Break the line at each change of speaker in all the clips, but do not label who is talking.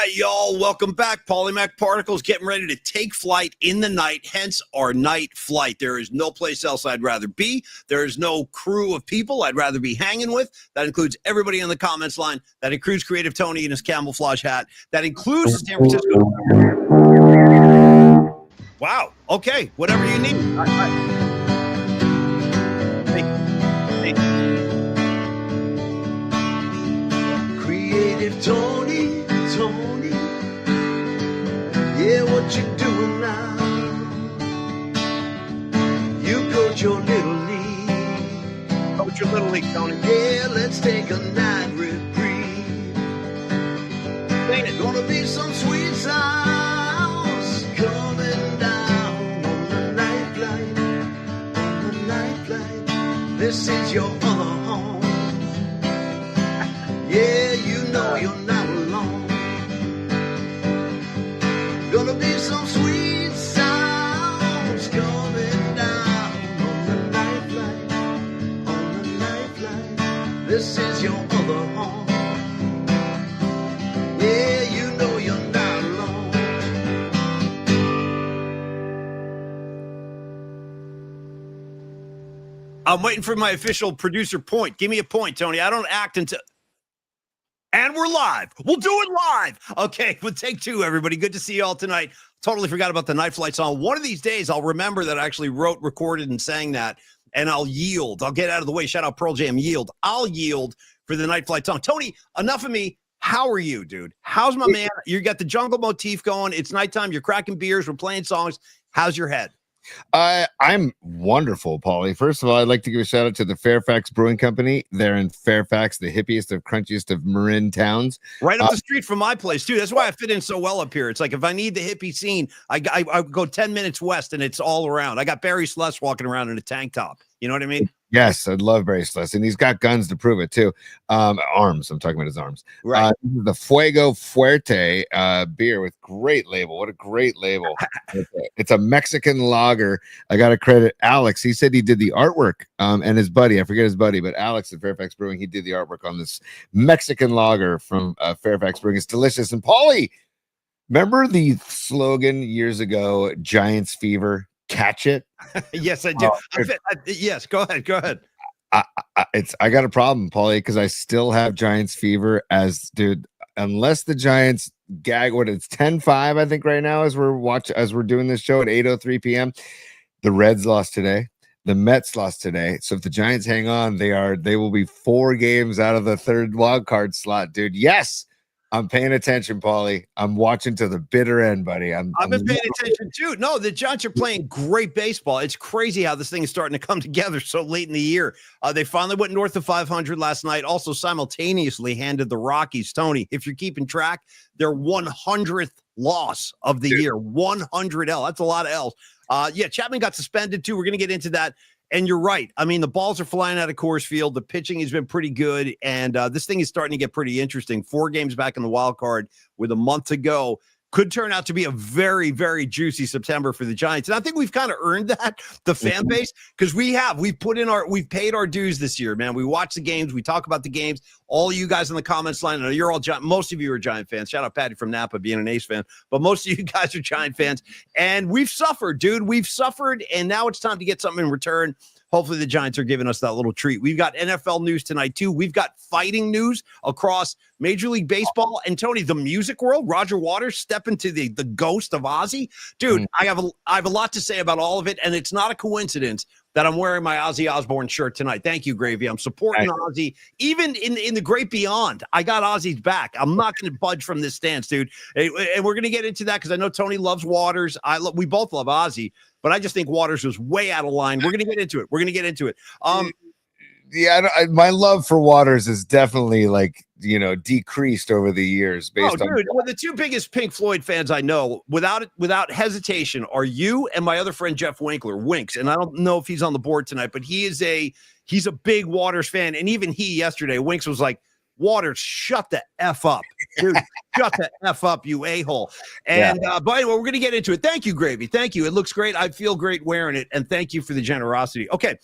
right, y'all. Welcome back. Polymac Particles getting ready to take flight in the night, hence our night flight. There is no place else I'd rather be. There is no crew of people I'd rather be hanging with. That includes everybody in the comments line. That includes Creative Tony in his camouflage hat. That includes the San Francisco. Wow. Okay. Whatever you need.
Creative Tony. Yeah, what you doing now? You coach your little league.
Coach your little league, Tony.
Yeah, let's take a night reprieve. There's gonna be some sweet sounds coming down on the night flight. On the night flight. This is your other home. Yeah, you know you're not alone. Gonna be some sweet sounds coming down on the night flight. On the night flight. This is your other home. Yeah, you know you're not alone.
I'm waiting for my official producer point. Give me a point, Tony. I don't act until... And we're live. We'll do it live. Okay, we'll take two, everybody. Good to see you all tonight. Totally forgot about the Night Flight song. One of these days, I'll remember that I actually wrote, recorded, and sang that, and I'll yield. I'll get out of the way. Shout out Pearl Jam, yield. I'll yield for the Night Flight song. Tony, enough of me. How are you, dude? How's my man? You got the jungle motif going. It's nighttime. You're cracking beers. We're playing songs. How's your head?
I'm wonderful, Paulie. First of all, I'd like to give a shout out to the Fairfax Brewing Company. They're in Fairfax, the hippiest of crunchiest of Marin towns.
Right up the street from my place, too. That's why I fit in so well up here. It's like if I need the hippie scene, I go 10 minutes west and it's all around. I got Barry Sluss walking around in a tank top. You know what I mean?
Yes, I'd love Barry Sluss, and he's got guns to prove it too. Arms. I'm talking about his arms.
Right.
The Fuego Fuerte beer with great label. What a great label! It's a Mexican lager. I got to credit Alex. He said he did the artwork. And his buddy, I forget his buddy, but Alex at Fairfax Brewing, he did the artwork on this Mexican lager from Fairfax Brewing. It's delicious. And Paulie, remember the slogan years ago? Giants fever. Catch it.
Yes, I do. Yes, go ahead.
I got a problem, Paulie, because I still have Giants fever dude, unless the Giants gag what it's 10-5, I think right now as we're doing this show at 8:03 p.m. The Reds lost today. The Mets lost today. So if the Giants hang on, they will be 4 games out of the third wild card slot, dude. Yes. I'm paying attention, Paulie. I'm watching to the bitter end, buddy. I've
been paying attention too. No, the Giants are playing great baseball. It's crazy how this thing is starting to come together so late in the year. They finally went north of 500 last night. Also simultaneously handed the Rockies, Tony, if you're keeping track, their 100th loss of the year. 100 L. That's a lot of L's. Yeah, Chapman got suspended too. We're going to get into that. And you're right. I mean, the balls are flying out of Coors Field. The pitching has been pretty good. And this thing is starting to get pretty interesting. 4 games back in the wild card with a month to go. Could turn out to be a very, very juicy September for the Giants. And I think we've kind of earned that, the fan base, because we've paid our dues this year, man. We watch the games. We talk about the games. All you guys in the comments line, I know you're all most of you are Giant fans. Shout out Patty from Napa being an Ace fan. But most of you guys are Giant fans. And we've suffered, dude. We've suffered. And now it's time to get something in return. Hopefully the Giants are giving us that little treat. We've got NFL news tonight, too. We've got fighting news across Major League Baseball. And, Tony, the music world, Roger Waters stepping to the ghost of Ozzy. Dude, I have a lot to say about all of it, and it's not a coincidence that I'm wearing my Ozzy Osbourne shirt tonight. Thank you, Gravy. I'm supporting Ozzy. Even in the great beyond, I got Ozzy's back. I'm not going to budge from this stance, dude. And we're going to get into that because I know Tony loves Waters. We both love Ozzy. But I just think Waters was way out of line. We're going to get into it.
Yeah, my love for Waters is definitely decreased over the years. Well,
the 2 biggest Pink Floyd fans I know, without hesitation, are you and my other friend Jeff Winkler, Winks. And I don't know if he's on the board tonight, but he's a big Waters fan. And even he yesterday, Winks was like, Waters, shut the F up. Dude, shut the F up, you a-hole. And but anyway, we're going to get into it. Thank you, Gravy. Thank you. It looks great. I feel great wearing it. And thank you for the generosity. Okay.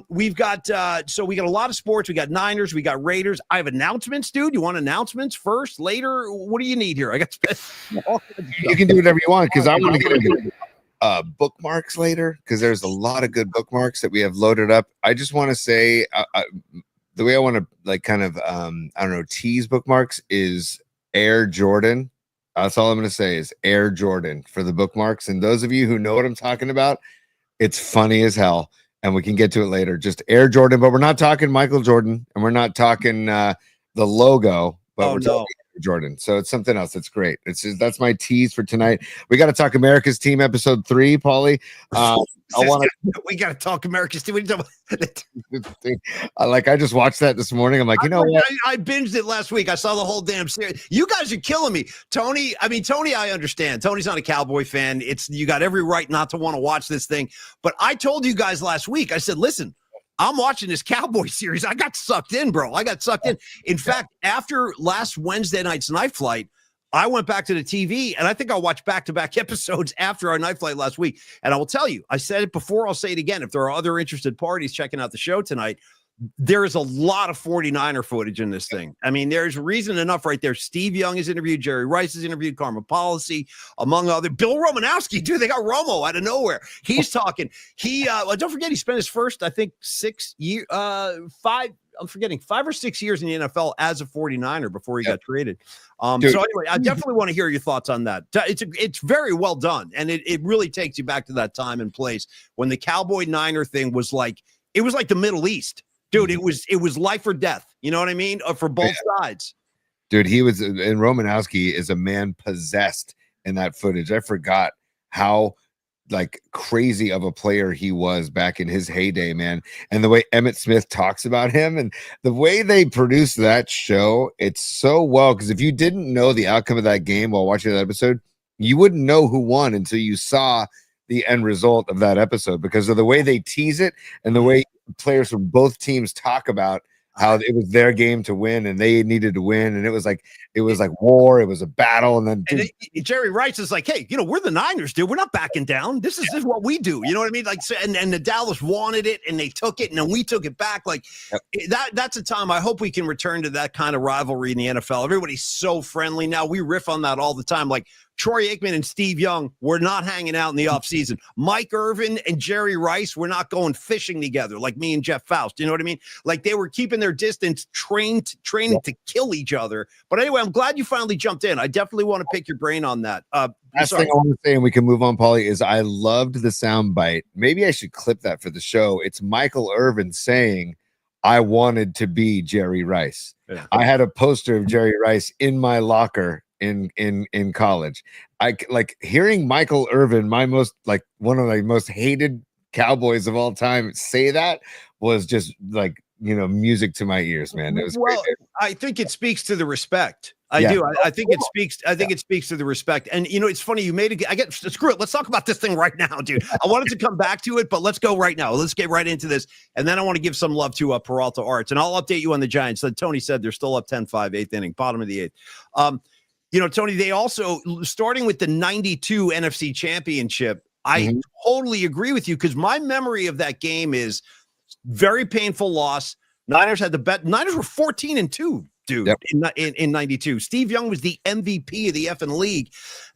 We've got so we got a lot of sports. We got Niners, we got Raiders. I have announcements, dude. You want announcements first, later? What do you need here? I got
You can do whatever you want because I want to get into bookmarks later because there's a lot of good bookmarks that we have loaded up. I just want to say the way I want to like kind of I don't know, tease bookmarks is Air Jordan. That's all I'm going to say is Air Jordan for the bookmarks. And those of you who know what I'm talking about, it's funny as hell. And we can get to it later. Just Air Jordan, but we're not talking Michael Jordan, and we're not talking the logo, but we're talking Air Jordan. So it's something else. It's great. It's just, that's my tease for tonight. We got to talk America's Team episode 3, Paulie.
We got to talk America's Team.
I just watched that this morning. I'm like, you know what?
I binged it last week. I saw the whole damn series. You guys are killing me, Tony. Tony, I understand. Tony's not a Cowboy fan. You got every right not to want to watch this thing. But I told you guys last week. I said, listen, I'm watching this Cowboy series. I got sucked in, bro. I got sucked in. In fact, after last Wednesday night's Night Flight, I went back to the TV, and I think I'll watch back-to-back episodes after our Night Flight last week. And I will tell you, I said it before, I'll say it again. If there are other interested parties checking out the show tonight, there is a lot of 49er footage in this thing. I mean, there's reason enough right there. Steve Young is interviewed. Jerry Rice is interviewed. Karma Policy, among other. Bill Romanowski, dude, they got Romo out of nowhere. He's talking. Don't forget, he spent his first, I think, 5 or 6 years in the NFL as a 49er before he got traded. So anyway, I definitely want to hear your thoughts on that. It's very well done. And it really takes you back to that time and place when the Cowboy Niner thing was like, it was like the Middle East. Dude, it was life or death. You know what I mean? For both sides.
Dude, he was, and Romanowski is a man possessed in that footage. I forgot how like crazy of a player he was back in his heyday, man. And the way Emmitt Smith talks about him and the way they produced that show, it's so well. Because if you didn't know the outcome of that game while watching that episode, you wouldn't know who won until you saw the end result of that episode because of the way they tease it and the way players from both teams talk about how it was their game to win and they needed to win. And it was like war. It was a battle. And then
Jerry Rice is like, hey, we're the Niners, dude. We're not backing down. This is what we do. You know what I mean? Like, and the Dallas wanted it and they took it and then we took it back. Like that's a time I hope we can return to that kind of rivalry in the NFL. Everybody's so friendly now. We riff on that all the time. Like Troy Aikman and Steve Young were not hanging out in the offseason. Mike Irvin and Jerry Rice were not going fishing together like me and Jeff Faust. You know what I mean? Like they were keeping their distance, training to kill each other. But anyway, I'm glad you finally jumped in. I definitely want to pick your brain on that.
Last thing I want to say, and we can move on, Paulie, is I loved the sound bite. Maybe I should clip that for the show. It's Michael Irvin saying, I wanted to be Jerry Rice. Yeah. I had a poster of Jerry Rice in my locker in college. I like hearing Michael Irvin, one of my most hated Cowboys of all time, say that was just like, music to my ears, man. It was great.
I think it speaks to the respect. I do. I think it speaks. I think it speaks to the respect. And it's funny. You made it. Screw it. Let's talk about this thing right now, dude. I wanted to come back to it, but let's go right now. Let's get right into this. And then I want to give some love to Peralta Arts, and I'll update you on the Giants. So Tony said they're still up 10-5, 8th inning, bottom of the 8th. Tony, they also, starting with the 92 NFC Championship, I totally agree with you because my memory of that game is very painful loss. Niners had the bet. Niners were 14-2, dude, in 92. Steve Young was the MVP of the effing league,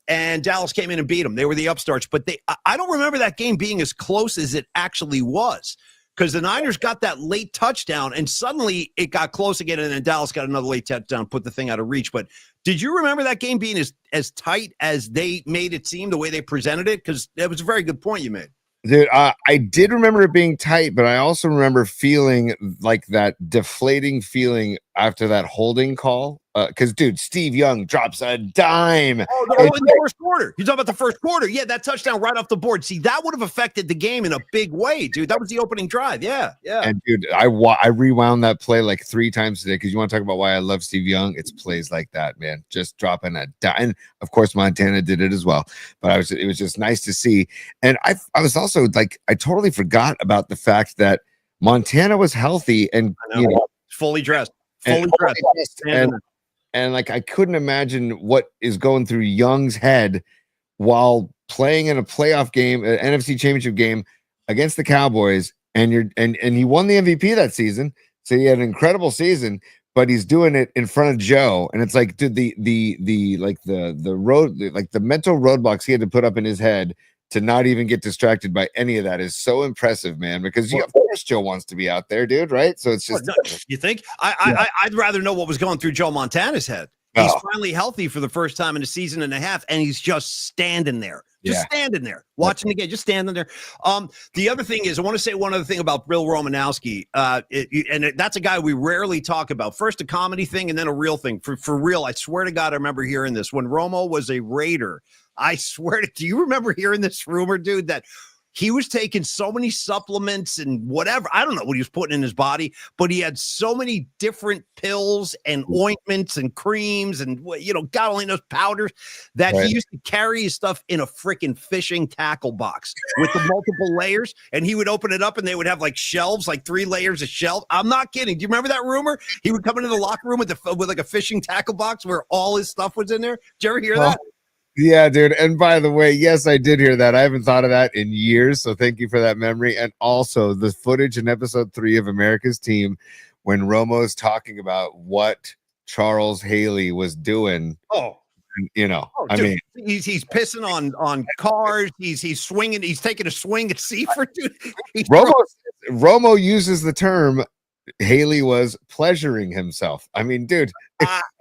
and Dallas came in and beat them. They were the upstarts, but I don't remember that game being as close as it actually was. Because the Niners got that late touchdown, and suddenly it got close again, and then Dallas got another late touchdown, put the thing out of reach. But did you remember that game being as tight as they made it seem, the way they presented it? Because that was a very good point you made.
Dude, I did remember it being tight, but I also remember feeling like that deflating feeling after that holding call. Because, dude, Steve Young drops a dime.
In the first quarter. You're talking about the first quarter. Yeah, that touchdown right off the board. See, that would have affected the game in a big way, dude. That was the opening drive. Yeah.
And, dude, I rewound that play like 3 times today because you want to talk about why I love Steve Young? It's plays like that, man. Just dropping a dime. And, of course, Montana did it as well. But it was just nice to see. And I was also like, I totally forgot about the fact that Montana was healthy and,
fully dressed.
And like, I couldn't imagine what is going through Young's head while playing in a playoff game, an NFC Championship game against the Cowboys, and he won the MVP that season. So he had an incredible season, but he's doing it in front of Joe. And it's like, dude, the mental roadblocks he had to put up in his head to not even get distracted by any of that is so impressive, man, because of course Joe wants to be out there, dude, right? So it's just
you think I'd rather know what was going through Joe Montana's head. He's finally healthy for the first time in a season and a half, and he's just standing there. Standing there, watching the game, just standing there. The other thing is, I want to say one other thing about Bill Romanowski, that's a guy we rarely talk about. First, a comedy thing, and then a real thing. For real, I swear to God, I remember hearing this when Romo was a Raider. I swear to, do you remember hearing this rumor, dude, that he was taking so many supplements and whatever. I don't know what he was putting in his body, but he had so many different pills and ointments and creams and, God only knows, powders that he used to carry his stuff in a freaking fishing tackle box with the multiple layers. And he would open it up and they would have like shelves, like 3 layers of shelves. I'm not kidding. Do you remember that rumor? He would come into the locker room with like a fishing tackle box where all his stuff was in there. Did you ever hear that?
Yeah, dude. And by the way, yes, I did hear that. I haven't thought of that in years. So thank you for that memory. And also the footage in episode 3 of America's Team when Romo's talking about what Charles Haley was doing.
I mean, he's pissing on cars. He's swinging. He's taking a swing at Seifert. Dude.
Romo uses the term Haley was pleasuring himself. I mean, dude.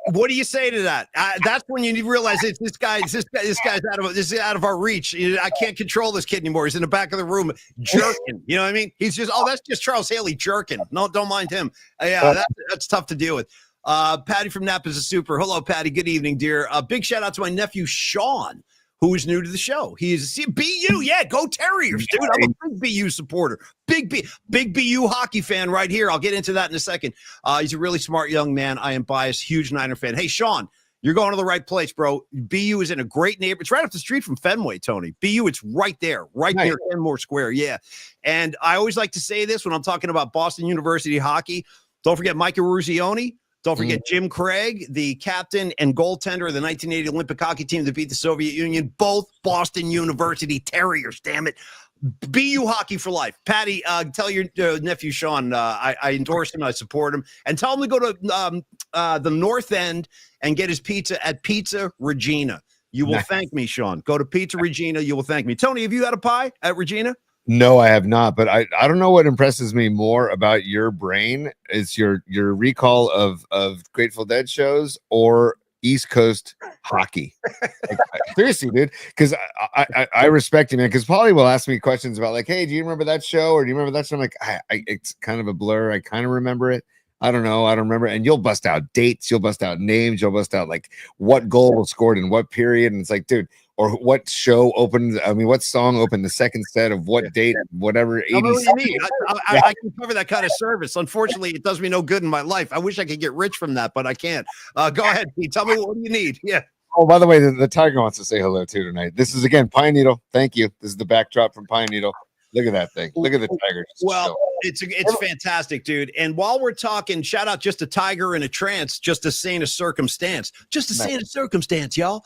What do you say to that? That's when you realize this guy's out of our reach. I can't control this kid anymore. He's in the back of the room jerking. You know what I mean? He's just, that's just Charles Haley jerking. No, don't mind him. That's tough to deal with. Patty from Napa is a super. Hello, Patty. Good evening, dear. Big shout out to my nephew Sean, who is new to the show. He is a BU. Yeah, go Terriers, dude. I'm a big BU supporter. Big BU hockey fan right here. I'll get into that in a second. He's a really smart young man. I am biased, huge Niner fan. Hey, Sean, you're going to the right place, bro. BU is in a great neighborhood. It's right up the street from Fenway, Tony. BU, it's right there, near Kenmore Square. Yeah. And I always like to say this when I'm talking about Boston University hockey. Don't forget Micah Ruzioni. Don't forget Jim Craig, the captain and goaltender of the 1980 Olympic hockey team that beat the Soviet Union, both Boston University Terriers, damn it. BU hockey for life. Patty, tell your nephew Sean I endorse him, I support him, and tell him to go to the North End and get his pizza at Pizza Regina. You will thank me, Sean. Go to Pizza Regina. You will thank me. Tony, have you had a pie at Regina?
No, I have not, but I don't know what impresses me more about your brain is your recall of Grateful Dead shows or East Coast hockey. Like, seriously, dude, because I respect you, man, because Paulie will ask me questions about like, hey, do you remember that show or do you remember that show? I'm like, it's kind of a blur. I kind of remember it. I don't know. I don't remember. And you'll bust out dates. You'll bust out names. You'll bust out like what goal was scored in what period. And it's like, dude, or what show opened? I mean, what song opened the second set of what date? Whatever. 80s.
What you mean? I can cover that kind of service. Unfortunately, it does me no good in my life. I wish I could get rich from that, but I can't. Go ahead, Pete. Tell me what you need. Yeah.
Oh, by the way, the Tiger wants to say hello too tonight. This is again Pine Needle. Thank you. This is the backdrop from Pine Needle. Look at that thing. Look at the Tiger.
Well, it's fantastic, dude. And while we're talking, shout out just a tiger in a trance, just a saint of circumstance, just a saint of circumstance, y'all.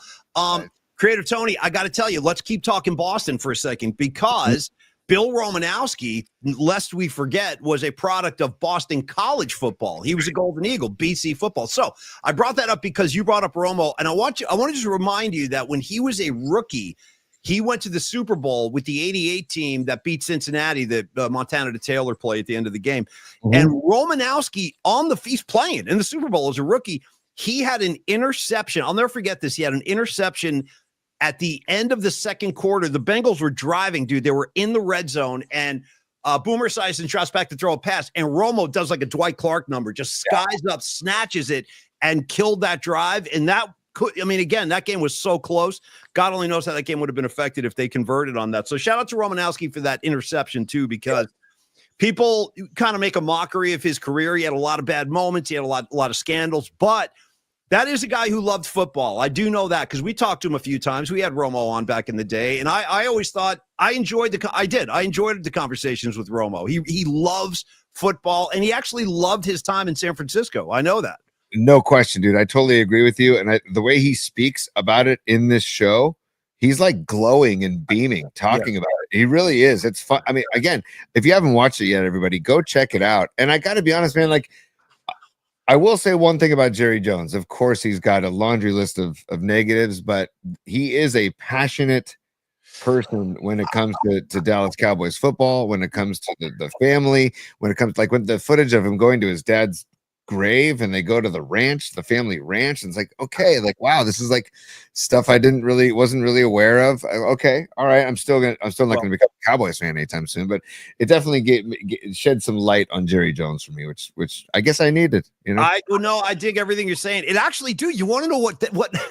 Creator Tony, I got to tell you, let's keep talking Boston for a second because Bill Romanowski, lest we forget, was a product of Boston college football. He was a Golden Eagle, BC football. So I brought that up because you brought up Romo, and I want to just remind you that when he was a rookie, he went to the Super Bowl with the 88 team that beat Cincinnati that Montana to Taylor play at the end of the game. And Romanowski he's playing in the Super Bowl as a rookie. He had an interception. I'll never forget this. He had an interception at the end of the second quarter. The Bengals were driving, dude. They were in the red zone, and Boomer Esiason drops back to throw a pass, and Romo does like a Dwight Clark number, just skies up, snatches it, and killed that drive. And that again, that game was so close. God only knows how that game would have been affected if they converted on that. So shout out to Romanowski for that interception too, because people kind of make a mockery of his career. He had a lot of bad moments. He had a lot of scandals, but that is a guy who loved football. I do know that because we talked to him a few times. We had Romo on back in the day, and I always thought I enjoyed the conversations with Romo. He loves football, and he actually loved his time in San Francisco. I know that.
No question, dude. I totally agree with you. And the way he speaks about it in this show, he's like glowing and beaming, talking about He really is. It's fun. I mean, again, if you haven't watched it yet, everybody go check it out. And I got to be honest, man, like I will say one thing about Jerry Jones. Of course, he's got a laundry list of negatives, but he is a passionate person when it comes to Dallas Cowboys football, when it comes to the family, when it comes like when the footage of him going to his dad's grave and they go to the ranch, the family ranch, and it's like, okay, like wow, this is like stuff I wasn't really aware of. Okay, all right, I'm still not going to become a Cowboys fan anytime soon, but it definitely shed some light on Jerry Jones for me, which I guess I needed. You know,
I dig everything you're saying. It actually, dude, you want to know what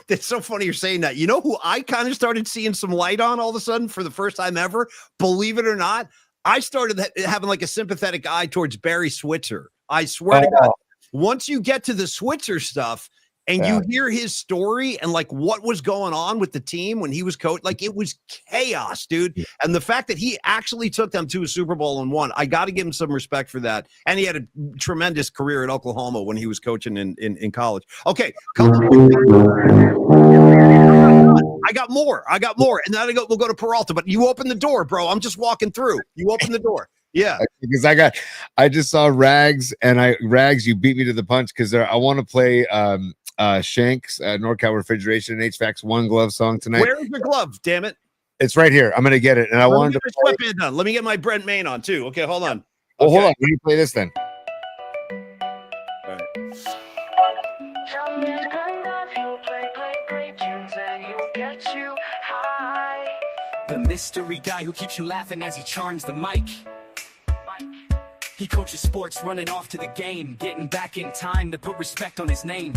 that's so funny you're saying that. You know who I kind of started seeing some light on all of a sudden for the first time ever? Believe it or not, I started having like a sympathetic eye towards Barry Switzer. I swear to God. Once you get to the Switzer stuff and you hear his story and like what was going on with the team when he was coach, like it was chaos, dude. Yeah. And the fact that he actually took them to a Super Bowl and won, I got to give him some respect for that. And he had a tremendous career at Oklahoma when he was coaching in college. Okay. I got more. And then we'll go to Peralta, but you open the door, bro. I'm just walking through. You open the door. Yeah,
because I just saw Rags you beat me to the punch because I want to play Shanks NorCal Refrigeration and HVAC's One Glove song tonight.
Where's your glove? Damn it!
It's right here. I'm gonna get it, and I wanted to
sweatband done. Let me get my Brent Main on too. Okay, hold on.
Oh, hold on. Let me play this then.
All right.
The mystery guy who keeps you laughing as he charms the mic. He coaches sports, running off to the game, getting back in time to put respect on his name.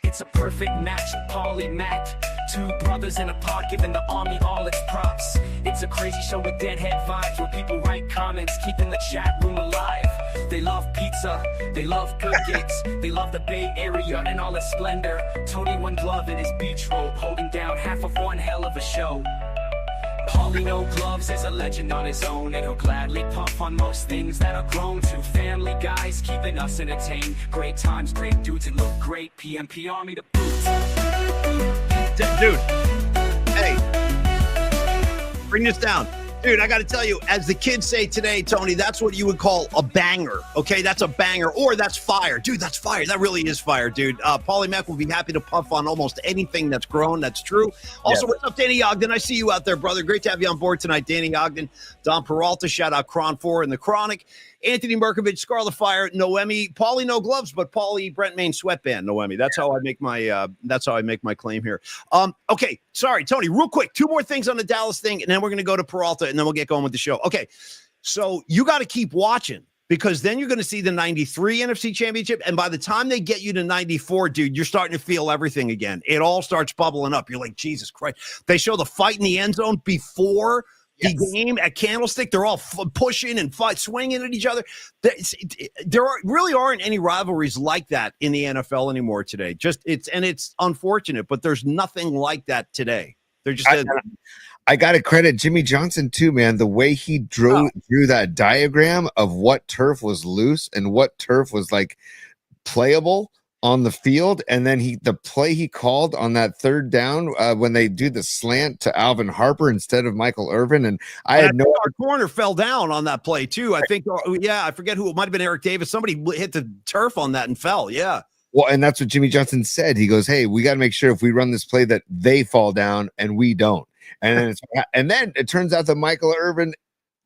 It's a perfect match, Paulie Mac. Two brothers in a pod giving the army all its props. It's a crazy show with deadhead vibes where people write comments, keeping the chat room alive. They love pizza, they love good gigs, they love the Bay Area and all its splendor. Tony One Glove in his beach robe, holding down half of one hell of a show. Paulie No Gloves is a legend on his own, and he'll gladly puff on most things that are grown to. Family guys keeping us entertained. Great times, great dudes, and look great. PMP Army to boot.
Dude, hey, bring this down. Dude, I got to tell you, as the kids say today, Tony, that's what you would call a banger. Okay, that's a banger, or that's fire. Dude, that's fire. That really is fire, dude. Paulie Mac will be happy to puff on almost anything that's grown. That's true. Also, What's up, Danny Ogden? I see you out there, brother. Great to have you on board tonight, Danny Ogden. Don Peralta, shout out Cron 4 and the Chronic. Anthony Merkovich, Scarlet Fire, Noemi, Paulie No Gloves, but Paulie Brent Main Sweatband, Noemi. That's how I make my claim here. Okay, sorry, Tony, real quick, two more things on the Dallas thing, and then we're gonna go to Peralta, and then we'll get going with the show. Okay, so you got to keep watching because then you're going to see the 93 NFC Championship, and by the time they get you to 94, dude, you're starting to feel everything again. It all starts bubbling up. You're like, Jesus Christ. They show the fight in the end zone before the game at Candlestick. They're all pushing and swinging at each other. Really aren't any rivalries like that in the NFL anymore today. It's unfortunate, but there's nothing like that today. They're just.
I got to credit Jimmy Johnson too, man. The way he drew that diagram of what turf was loose and what turf was like playable on the field, and then the play he called on that third down when they do the slant to Alvin Harper instead of Michael Irvin, and I had
our corner fell down on that play too. I think, I forget who it might have been. Eric Davis. Somebody hit the turf on that and fell. Yeah.
Well, and that's what Jimmy Johnson said. He goes, "Hey, we got to make sure if we run this play that they fall down and we don't." And then it turns out that Michael Irvin,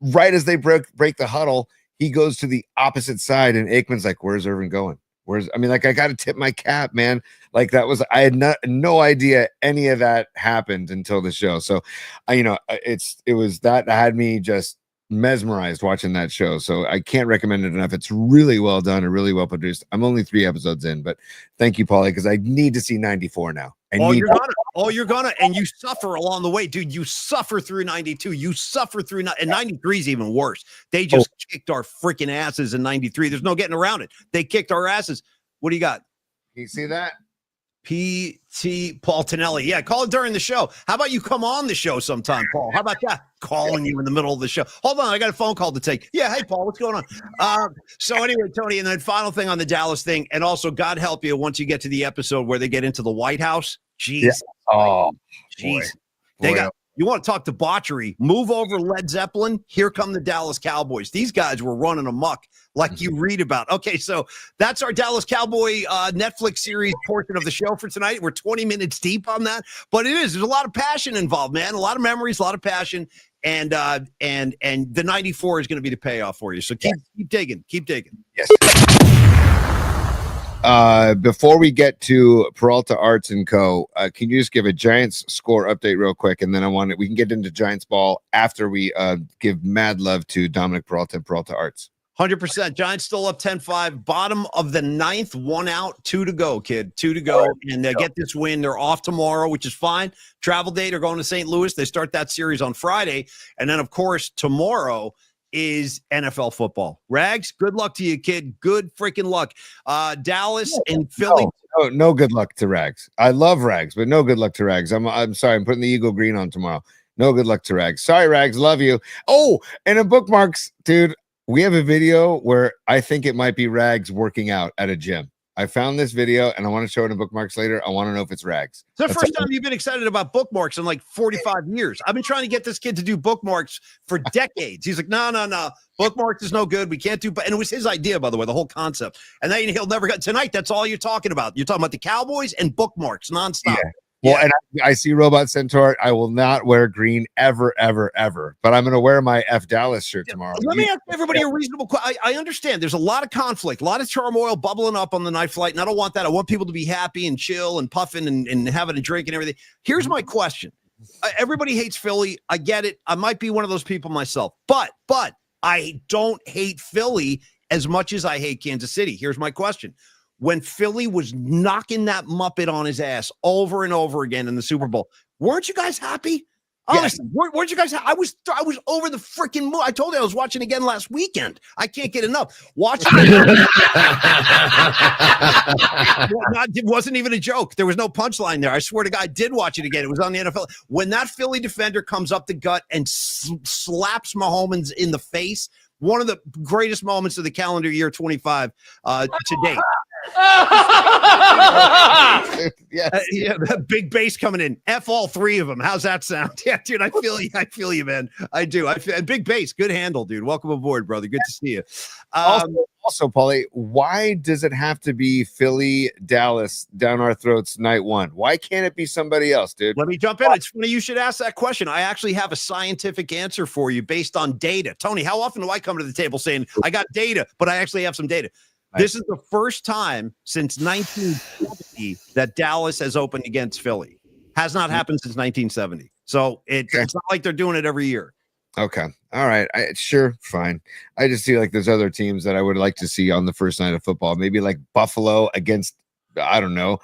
right as they break the huddle, he goes to the opposite side, and Aikman's like, "Where's Irvin going? I got to tip my cap, man." Like I had no idea any of that happened until the show. So, it was that had me just mesmerized watching that show. So I can't recommend it enough. It's really well done and really well produced. I'm only 3 episodes in, but thank you, Paulie, because I need to see 94 now.
You're gonna, and you suffer along the way, dude. You suffer through 92. You suffer through, and 93 is even worse. They just kicked our freaking asses in 93. There's no getting around it. They kicked our asses. What do you got?
You see that?
P.T. Paul Tonelli. Yeah, call it during the show. How about you come on the show sometime, Paul? How about that? Calling you in the middle of the show. Hold on, I got a phone call to take. Yeah, hey, Paul, what's going on? So anyway, Tony, and then final thing on the Dallas thing, and also, God help you, once you get to the episode where they get into the White House. Jeez.
Yeah. Oh,
jeez. They got You want to talk debauchery? Move over Led Zeppelin. Here come the Dallas Cowboys. These guys were running amok like you read about. Okay, so that's our Dallas Cowboy Netflix series portion of the show for tonight. We're 20 minutes deep on that, but there's a lot of passion involved, man. A lot of memories, a lot of passion, and the 94 is going to be the payoff for you. So keep digging.
Yes. Before we get to Peralta Arts and Co., can you just give a Giants score update real quick, and then we can get into Giants ball after we give mad love to Dominic Peralta and Peralta Arts.
100%. Giants still up 10-5. Bottom of the ninth, 1 out, 2 to go, kid. 2 to go. Right. And they get this win. They're off tomorrow, which is fine. Travel day, they're going to St. Louis. They start that series on Friday. And then, of course, tomorrow is NFL football. Rags, good luck to you, kid. Good freaking luck. Dallas and Philly.
No good luck to Rags. I love Rags, but no good luck to Rags. I'm sorry. I'm putting the Eagle green on tomorrow. No good luck to Rags. Sorry, Rags. Love you. Oh, and in bookmarks, dude, we have a video where I think it might be Rags working out at a gym. I found this video and I want to show it in bookmarks later. I want to know if it's Rags.
It's the first time you've been excited about bookmarks in like 45 years. I've been trying to get this kid to do bookmarks for decades. He's like, no. Bookmarks is no good. We can't do, and it was his idea, by the way, the whole concept. And then he'll never get tonight. That's all you're talking about. You're talking about the Cowboys and bookmarks nonstop.
Yeah. Well, and I see Robot Centaur. I will not wear green ever. But I'm going to wear my F Dallas shirt tomorrow.
Let me ask everybody a reasonable question. I understand there's a lot of conflict, a lot of turmoil bubbling up on the night flight, and I don't want that. I want people to be happy and chill and puffing and having a drink and everything. Here's my question. Everybody hates Philly. I get it. I might be one of those people myself, but I don't hate Philly as much as I hate Kansas City. Here's my question. When Philly was knocking that Muppet on his ass over and over again in the Super Bowl, weren't you guys happy? Honestly, weren't you guys? I was over the freaking moon. I told you I was watching again last weekend. I can't get enough. Watching it. It wasn't even a joke. There was no punchline there. I swear to God, I did watch it again. It was on the NFL. When that Philly defender comes up the gut and slaps Mahomes in the face, one of the greatest moments of the calendar year 25 to date. That big bass coming in. F all three of them. How's that sound? Yeah, dude, I feel you, man. I do. Big bass, good handle, dude. Welcome aboard, brother. Good to see you.
Also, Paulie, why does it have to be Philly, Dallas down our throats night one? Why can't it be somebody else, dude?
Let me jump in. It's funny you should ask that question. I actually have a scientific answer for you based on data. Tony, how often do I come to the table saying I got data, but I actually have some data? This is the first time since 1970 that Dallas has opened against Philly. Has not happened since 1970. So it's not like they're doing it every year.
Okay. All right. Sure. Fine. I just see like there's other teams that I would like to see on the first night of football. Maybe like Buffalo against, I don't know,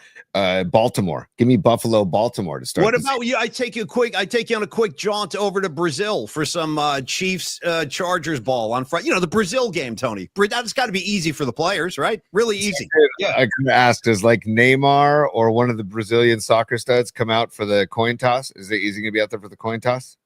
Baltimore. Give me Buffalo, Baltimore to start.
What about you? I take you on a quick jaunt over to Brazil for some Chiefs Chargers ball on Friday. You know, the Brazil game, Tony. That's got to be easy for the players, right? Really easy.
Yeah. I could ask, does like Neymar or one of the Brazilian soccer studs come out for the coin toss? Is he going to be out there for the coin toss?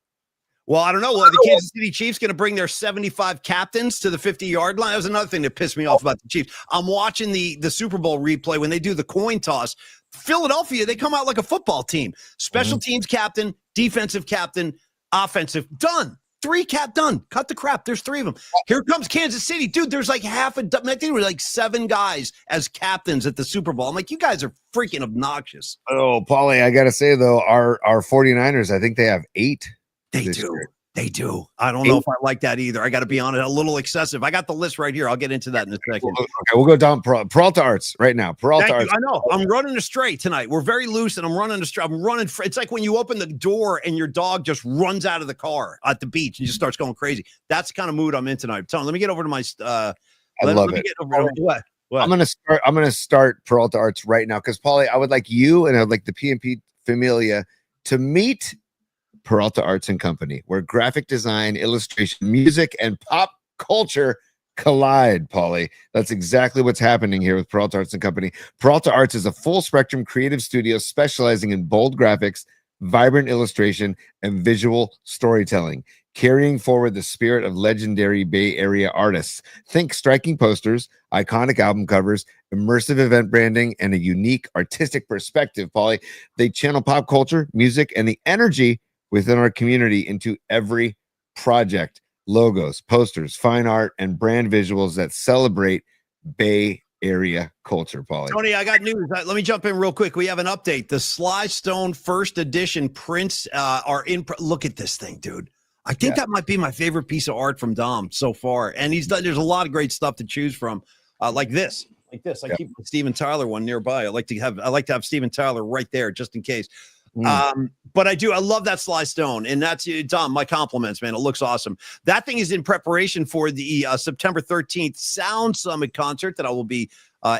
Well, I don't know. The Kansas City Chiefs going to bring their 75 captains to the 50-yard line. That was another thing that pissed me off about the Chiefs. I'm watching the Super Bowl replay when they do the coin toss. Philadelphia, they come out like a football team. Special teams captain, defensive captain, offensive. Done. 3 cap done. Cut the crap. There's 3 of them. Here comes Kansas City. Dude, there's like I think there were like 7 guys as captains at the Super Bowl. I'm like, you guys are freaking obnoxious.
Oh, Paulie, I got to say, though, our 49ers, I think they have 8.
They do. I don't know if I like that either. I got to be honest, a little excessive. I got the list right here. I'll get into that in a second.
Okay, we'll go down Peralta Arts right now. Peralta Arts.
I know. I'm running astray tonight. We're very loose, and I'm running astray. It's like when you open the door and your dog just runs out of the car at the beach and just starts going crazy. That's the kind of mood I'm in tonight. Tony, let me get over to my.
I love it.
What?
I'm gonna start Peralta Arts right now because Paulie, I would like you and I would like the PMP Familia to meet Peralta Arts and Company, where graphic design, illustration, music, and pop culture collide, Paulie. That's exactly what's happening here with Peralta Arts and Company. Peralta Arts is a full-spectrum creative studio specializing in bold graphics, vibrant illustration, and visual storytelling, carrying forward the spirit of legendary Bay Area artists. Think striking posters, iconic album covers, immersive event branding, and a unique artistic perspective, Paulie. They channel pop culture, music, and the energy within our community into every project, logos, posters, fine art, and brand visuals that celebrate Bay Area culture, Paulie.
Tony, I got news. Let me jump in real quick. We have an update. The Sly Stone first edition prints are in. Look at this thing, dude. I think that might be my favorite piece of art from Dom so far. And he's done. There's a lot of great stuff to choose from, like this. I keep the Steven Tyler one nearby. I like to have Steven Tyler right there just in case. But I love that Sly Stone, and that's Dom. My compliments, man. It looks awesome. That thing is in preparation for the September 13th Sound Summit concert that I will be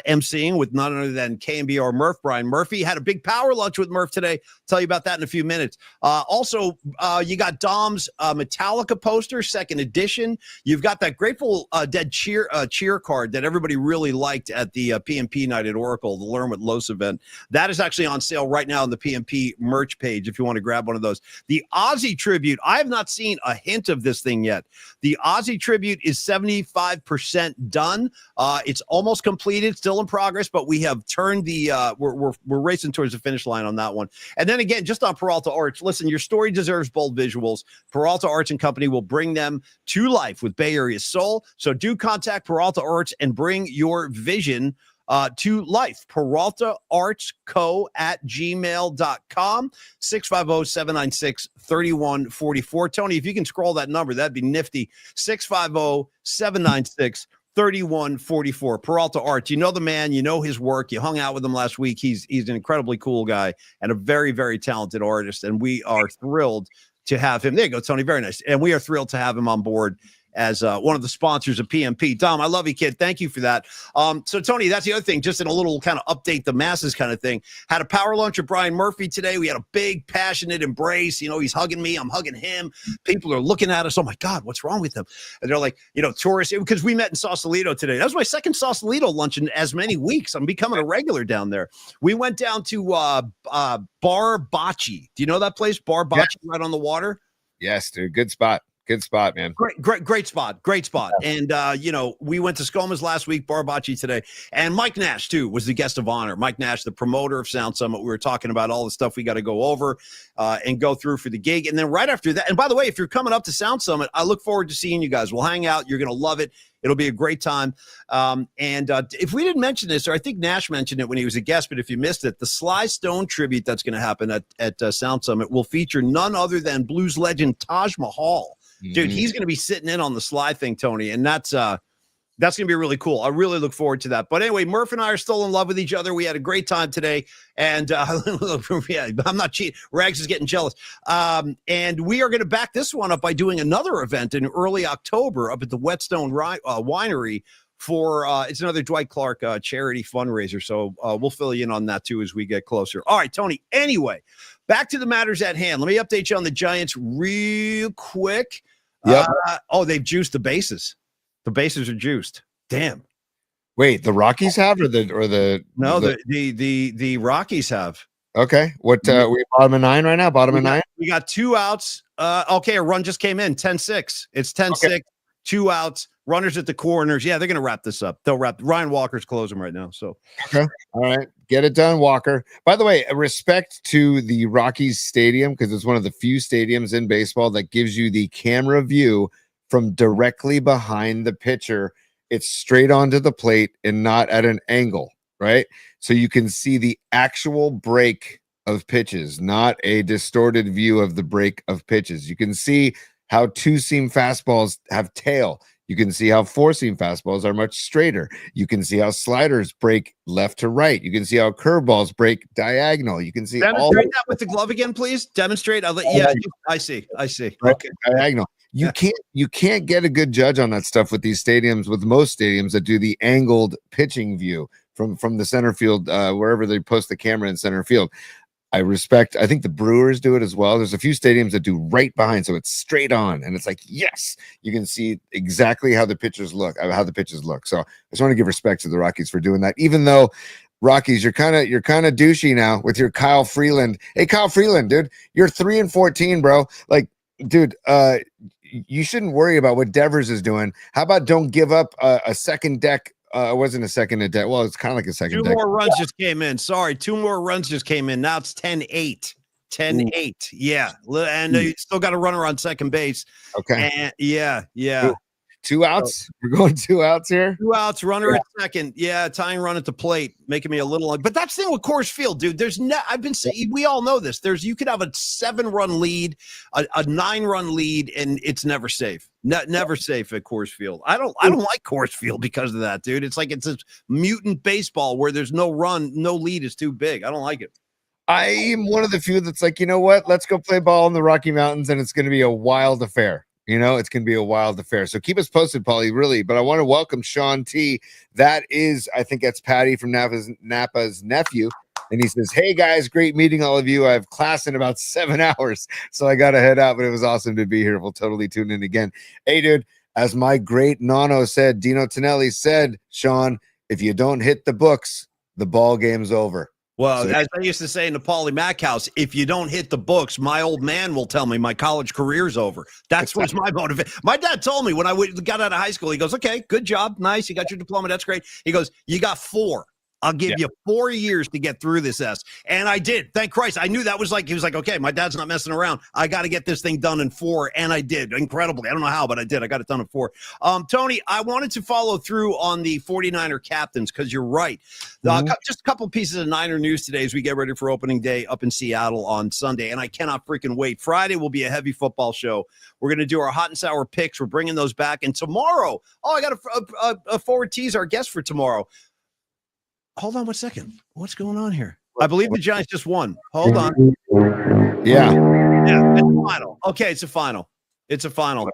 emceeing with none other than KMBR Murph. Brian Murphy had a big power lunch with Murph today. Tell you about that in a few minutes. Also, you got Dom's Metallica poster, second edition. You've got that Grateful Dead cheer card that everybody really liked at the PMP night at Oracle, the Learn with Los event. That is actually on sale right now on the PMP merch page if you want to grab one of those. The Ozzy tribute, I have not seen a hint of this thing yet. The Ozzy tribute is 75% done. It's almost completed, still in progress, but we have turned the we're racing towards the finish line on that one. And then again, just on Peralta Arts, listen, your story deserves bold visuals. Peralta Arts and Company will bring them to life with Bay Area soul. So do contact Peralta Arts and bring your vision to life. PeraltaArtsCo@gmail.com, 650-796-3144. Tony, if you can scroll that number, that'd be nifty. 650-796-3144. Peralta Arts. You know the man, you know his work. You hung out with him last week. He's an incredibly cool guy and a very, very talented artist. And we are thrilled to have him. There you go, Tony. Very nice. And we are thrilled to have him on board as one of the sponsors of PMP. Dom, I love you, kid. Thank you for that. So, Tony, that's the other thing, just in a little kind of update the masses kind of thing. Had a power lunch with Brian Murphy today. We had a big, passionate embrace. You know, he's hugging me. I'm hugging him. People are looking at us. Oh, my God, what's wrong with him? And they're like, tourists, because we met in Sausalito today. That was my second Sausalito lunch in as many weeks. I'm becoming a regular down there. We went down to Bar Bocce. Do you know that place? Bar Bocce, right on the water?
Yes, dude. Good spot. Good spot, man.
Great spot. And, we went to Skoma's last week, Barbacci today. And Mike Nash, too, was the guest of honor. Mike Nash, the promoter of Sound Summit. We were talking about all the stuff we got to go over and go through for the gig. And then right after that, and by the way, if you're coming up to Sound Summit, I look forward to seeing you guys. We'll hang out. You're going to love it. It'll be a great time. If we didn't mention this, or I think Nash mentioned it when he was a guest, but if you missed it, the Sly Stone tribute that's going to happen at Sound Summit will feature none other than blues legend Taj Mahal. Dude, he's going to be sitting in on the Sly thing, Tony, and that's going to be really cool. I really look forward to that. But anyway, Murph and I are still in love with each other. We had a great time today, and yeah, I'm not cheating. Rags is getting jealous. And we are going to back this one up by doing another event in early October up at the Whetstone Winery for it's another Dwight Clark charity fundraiser. So we'll fill you in on that too as we get closer. All right, Tony. Anyway, back to the matters at hand. Let me update you on the Giants real quick.
Yep.
They've juiced the bases. The bases are juiced. Damn.
Wait, the Rockies have or the
no, the Rockies have.
Okay. What we bottom of 9 right now? Bottom of 9?
We got 2 outs. Okay, a run just came in. 10-6. It's 10-6, 2 outs, runners at the corners. Yeah, they're gonna wrap this up. They'll wrap. Ryan Walker's closing right now. So
okay. All right. Get it done, Walker. By the way, respect to the Rockies Stadium, because it's one of the few stadiums in baseball that gives you the camera view from directly behind the pitcher. It's straight onto the plate and not at an angle, right? So you can see the actual break of pitches, not a distorted view of the break of pitches. You can see how 2-seam fastballs have tail. You can see how 4-seam fastballs are much straighter. You can see how sliders break left to right. You can see how curveballs break diagonal. You can see
demonstrate that with the glove again, please. Demonstrate. I see.
Right.
Okay.
Diagonal. You can't get a good judge on that stuff with these stadiums, with most stadiums that do the angled pitching view from the center field, wherever they post the camera in center field. I think the Brewers do it as well. There's a few stadiums that do right behind, so it's straight on, and it's like, yes, you can see exactly how the pitches look. So I just want to give respect to the Rockies for doing that, even though Rockies, you're kind of douchey now with your Kyle Freeland. Hey, Kyle Freeland, dude, you're 3-14, bro. Like, dude, you shouldn't worry about what Devers is doing. How about don't give up a second deck? It wasn't a second deck. Well, it's kind of like a second deck.
2 more runs just came in. Sorry, 2 more runs just came in. Now it's 10-8. 10-8. Yeah. And you still got a runner on second base.
Okay.
And yeah.
Ooh. 2 outs. We're going 2 outs here.
2 outs, runner at second. Yeah, tying run at the plate, making me a little. But that's the thing with Coors Field, dude. I've been saying, we all know this. You could have a 7-run lead, a 9-run lead, and it's never safe. Never safe at Coors Field. I don't like Coors Field because of that, dude. It's like it's a mutant baseball where there's no lead is too big. I don't like it.
I am one of the few that's like, you know what? Let's go play ball in the Rocky Mountains, and it's going to be a wild affair. It's going to be a wild affair. So keep us posted, Paulie, really. But I want to welcome Sean T. That is, I think that's Patty from Napa's nephew. And he says, hey, guys, great meeting all of you. I have class in about 7 hours, so I got to head out. But it was awesome to be here. We'll totally tune in again. Hey, dude, as my great Nono said, Dino Tonelli said, Sean, if you don't hit the books, the ball game's over.
Well, as I used to say in the Paulie Mack house, if you don't hit the books, my old man will tell me my college career's over. That's what's my motivation. My dad told me when I got out of high school, he goes, okay, good job. Nice. You got your diploma. That's great. He goes, you got 4. I'll give you 4 years to get through this S. And I did. Thank Christ. I knew that was he was like, okay, my dad's not messing around. I got to get this thing done in 4. And I did. Incredibly. I don't know how, but I did. I got it done in 4. Tony, I wanted to follow through on the 49er captains because you're right. Just a couple pieces of Niner news today as we get ready for opening day up in Seattle on Sunday. And I cannot freaking wait. Friday will be a heavy football show. We're going to do our hot and sour picks. We're bringing those back. And tomorrow, I got a forward tease our guest for tomorrow. Hold on 1 second. What's going on here? I believe the Giants just won. Hold on.
Yeah,
it's a final. Okay, it's a final. It's a final.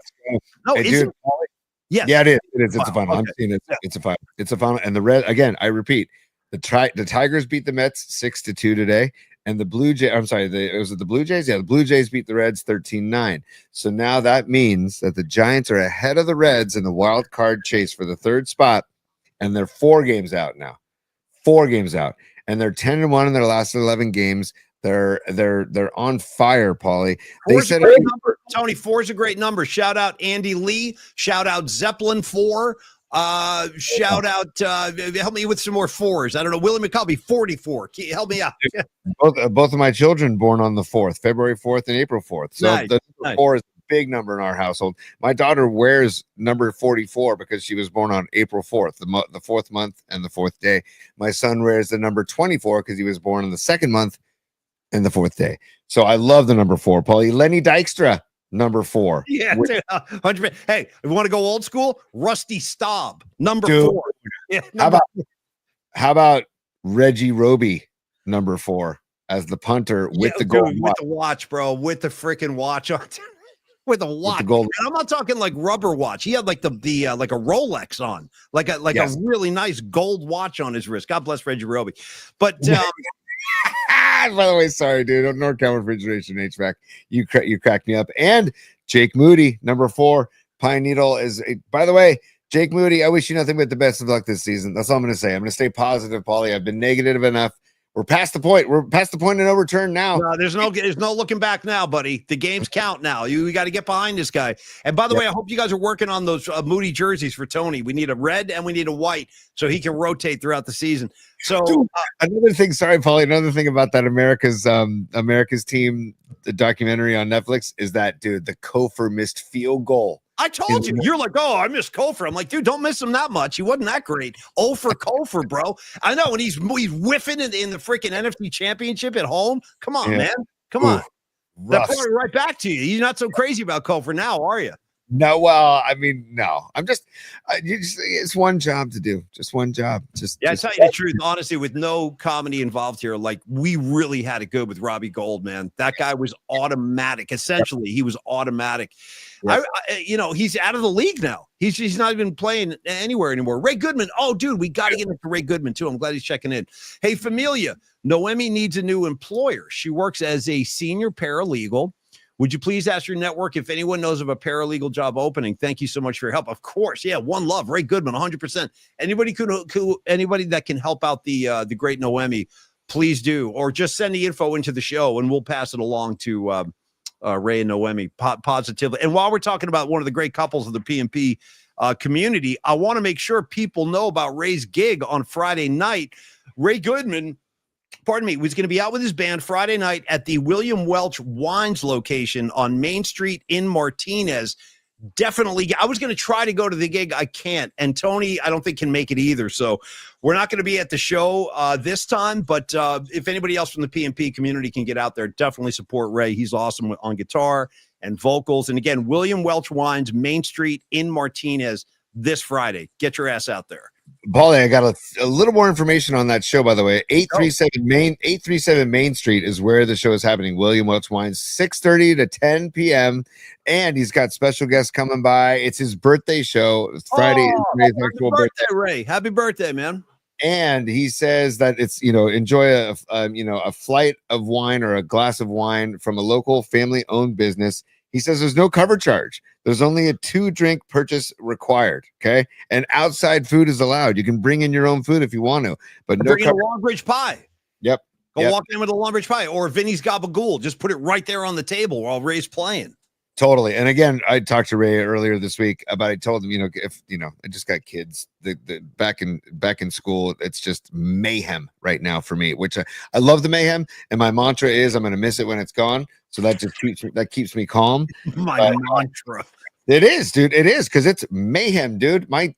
No,
hey, dude.
Yes.
Yeah, it is. It is. It's a final.
Okay.
I'm seeing it. It's a final. It's a final. And the red again. I repeat, the Tigers beat the Mets 6-2 today, and the Blue Jays. I'm sorry. Was it the Blue Jays? Yeah, the Blue Jays beat the Reds 13-9. So now that means that the Giants are ahead of the Reds in the wild card chase for the 3rd spot, and they're 4 games out now. 4 games out, and they're 10-1 in their last 11 games. They're on fire, Paulie. They said
Tony, 4 is a great number. Shout out Andy Lee. Shout out Zeppelin 4. Shout out. Help me with some more 4s. I don't know. Willie McCovey 44. Help me out.
Both of my children born on the 4th, February 4th and April 4th. So the 4 is a big number in our household. My daughter wears number 44 because she was born on April 4th, the 4th month and the 4th day. My son wears the number 24 because he was born on the 2nd month and the 4th day. So I love the number 4, Paulie. Lenny Dykstra, number 4.
Yeah, 100%. Hey, if you want to go old school, Rusty Staub, number 4. Yeah,
how about Reggie Roby, number 4, as the punter with the gold watch.
With the watch, bro, with the freaking watch on. With a watch, and I'm not talking like rubber watch. He had like the like a Rolex on, like a really nice gold watch on his wrist. God bless Reggie Roby. But
by the way, sorry, dude. NorCal Refrigeration HVAC, you cracked me up. And Jake Moody, number 4, Pine Needle is. By the way, Jake Moody, I wish you nothing but the best of luck this season. That's all I'm going to say. I'm going to stay positive, Paulie. I've been negative enough. We're past the point. We're past the point of no return now.
No, there's no looking back now, buddy. The games count now. You got to get behind this guy. And by the way, I hope you guys are working on those Moody jerseys for Tony. We need a red and we need a white so he can rotate throughout the season. So
dude, another thing, sorry, Paulie. Another thing about that America's team, the documentary on Netflix is that, dude, the Kofor missed field goal.
I told you. You're like, oh, I miss Kofor. I'm like, dude, don't miss him that much. He wasn't that great. Oh, for Kofor, bro. I know. And he's whiffing in the freaking NFC Championship at home. Come on, man. Come on. That point right back to you. You're not so crazy about Kofor now, are you?
No, well, I mean, no. I'm just, it's one job to do. Just one job.
I tell you the truth, honestly, with no comedy involved here, like we really had it good with Robbie Gold, man. That guy was automatic. Essentially, he was automatic. Yep. He's out of the league now. He's not even playing anywhere anymore. Ray Goodman. Oh, dude, we got to get into Ray Goodman too. I'm glad he's checking in. Hey, Familia, Noemi needs a new employer. She works as a senior paralegal. Would you please ask your network if anyone knows of a paralegal job opening? Thank you so much for your help. Of course. Yeah. One love. Ray Goodman, 100%. Anybody that can help out the great Noemi, please do. Or just send the info into the show and we'll pass it along to Ray and Noemi positively. And while we're talking about one of the great couples of the PMP community, I want to make sure people know about Ray's gig on Friday night. Ray Goodman pardon me, was going to be out with his band Friday night at the William Welch Wines location on Main Street in Martinez. Definitely. I was going to try to go to the gig. I can't. And Tony, I don't think can make it either. So we're not going to be at the show this time. But if anybody else from the PNP community can get out there, definitely support Ray. He's awesome on guitar and vocals. And again, William Welch Wines, Main Street in Martinez this Friday. Get your ass out there.
Paulie, I got a little more information on that show, by the way. 837 Main Street is where the show is happening. William Welch Wines, 6:30 to 10 p.m. And he's got special guests coming by. It's his birthday show. It's Friday.
Happy birthday, Ray. Happy birthday, man.
And he says that it's, enjoy a flight of wine or a glass of wine from a local family-owned business. He says there's no cover charge. There's only a 2-drink purchase required. Okay. And outside food is allowed. You can bring in your own food if you want to, but
bring in a Longbridge pie.
Yep.
Go walk in with a Longbridge pie or Vinny's Gabagool. Just put it right there on the table while Ray's playing.
Totally. And again, I talked to Ray earlier this week about, I told him, if, I just got kids back in school. It's just mayhem right now for me, which I love the mayhem. And my mantra is I'm going to miss it when it's gone. So that just keeps me calm.
My mantra.
It is, dude. It is. Cause it's mayhem, dude. My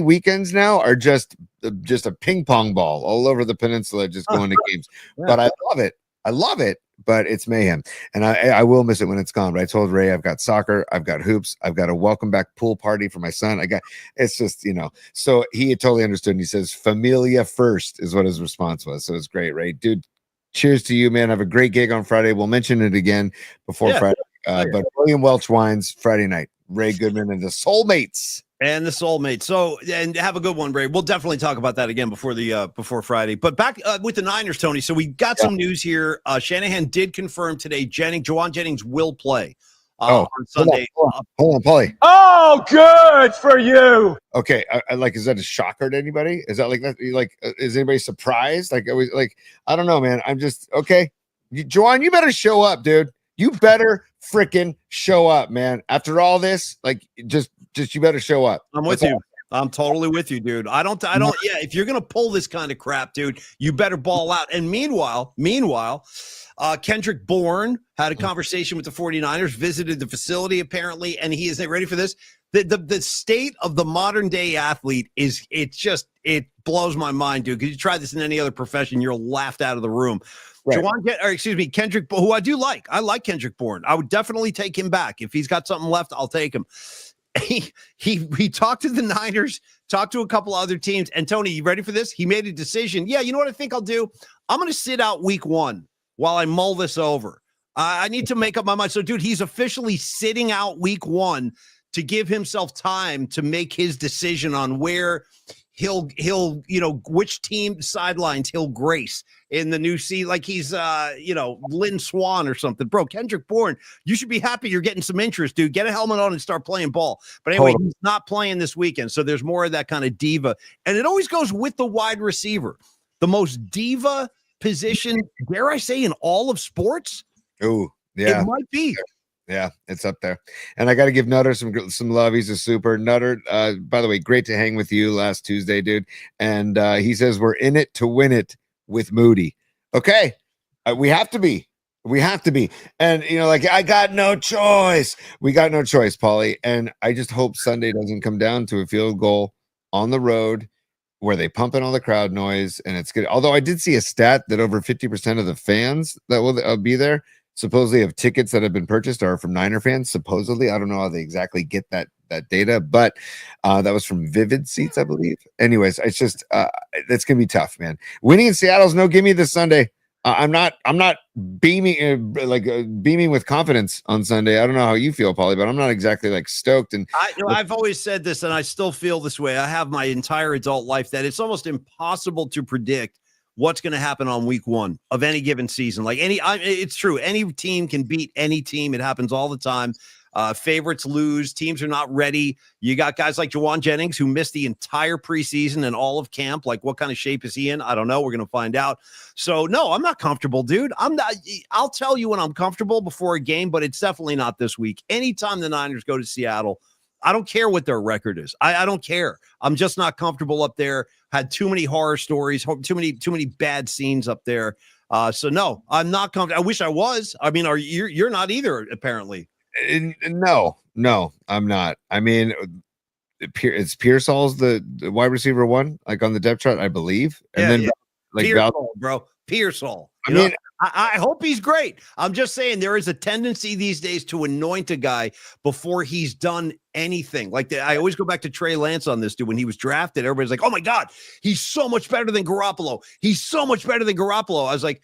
weekends now are just a ping pong ball all over the peninsula, just going to games, but I love it. I love it. But it's mayhem, and I will miss it when it's gone. But I told Ray I've got soccer, I've got hoops, I've got a welcome back pool party for my son. It's just So he had totally understood. And he says familia first is what his response was. So it's great, Ray, dude. Cheers to you, man. Have a great gig on Friday. We'll mention it again before Friday. But William Welch Wines Friday night. Ray Goodman and the Soulmates.
And the Soulmate. So, and have a good one, Ray. We'll definitely talk about that again before Friday. But back with the Niners, Tony. So we got some news here. Shanahan did confirm today Juwan Jennings will play on Sunday.
Hold on, Paulie.
Oh, good for you.
Okay, is that a shocker to anybody? Is that like that? Is anybody surprised? I don't know, man. I'm just okay. Juwan, you better show up, dude. You better freaking show up, man. After all this, just you better show up.
I'm with you. I'm totally with you, dude. I don't. Yeah, if you're gonna pull this kind of crap, dude, you better ball out. And meanwhile, Kendrick Bourne had a conversation with the 49ers, visited the facility apparently, and he is ready for this. The state of the modern day athlete it blows my mind, dude. Because you try this in any other profession, you're laughed out of the room. Right. Kendrick, who I do like. I like Kendrick Bourne. I would definitely take him back. If he's got something left, I'll take him. He talked to the Niners, talked to a couple other teams. And Tony, you ready for this? He made a decision. Yeah, you know what I think I'll do? I'm going to sit out week 1 while I mull this over. I need to make up my mind. So, dude, he's officially sitting out week 1 to give himself time to make his decision on where he'll which team sidelines he'll grace in the new season. Like he's Lynn Swan or something. Bro, Kendrick Bourne, you should be happy you're getting some interest, dude. Get a helmet on and start playing ball. But anyway, he's not playing this weekend, so there's more of that kind of diva. And it always goes with the wide receiver. The most diva position, dare I say, in all of sports?
Oh, yeah.
It might be.
Yeah, it's up there. And I got to give Nutter some love. He's a super Nutter. By the way, great to hang with you last Tuesday, dude. And he says we're in it to win it with Moody. Okay, we have to be. We have to be. And I got no choice. We got no choice, Paulie. And I just hope Sunday doesn't come down to a field goal on the road where they pump in all the crowd noise and it's good. Although I did see a stat that over 50% of the fans that will be there supposedly of tickets that have been purchased are from Niner fans. Supposedly, I don't know how they exactly get that data, but that was from Vivid Seats, I believe. Anyways, it's just that's gonna be tough, man. Winning in Seattle's no gimme this Sunday. I'm not beaming beaming with confidence on Sunday. I don't know how you feel, Paulie, but I'm not exactly stoked. And
I've always said this, and I still feel this way. I have my entire adult life that it's almost impossible to predict what's going to happen on week 1 of any given season. It's true. Any team can beat any team. It happens all the time. Favorites lose. Teams are not ready. You got guys like Juwan Jennings who missed the entire preseason and all of camp. What kind of shape is he in? I don't know. We're going to find out. So no, I'm not comfortable, dude. I'll tell you when I'm comfortable before a game, but it's definitely not this week. Anytime the Niners go to Seattle, I don't care what their record is. I don't care. I'm just not comfortable up there had too many horror stories, too many bad scenes up there. So no, I'm not comfortable. I wish I was. I mean, you're not either, apparently.
No, I'm not. I mean, it's Pearsall's the wide receiver one, like on the depth chart, I believe. And then like
Pearsall, bro. Pearsall.
I mean,
I hope he's great. I'm just saying there is a tendency these days to anoint a guy before he's done anything. Like I always go back to Trey Lance on this dude. When he was drafted, everybody's like, oh my God, he's so much better than Garoppolo. He's so much better than Garoppolo. I was like,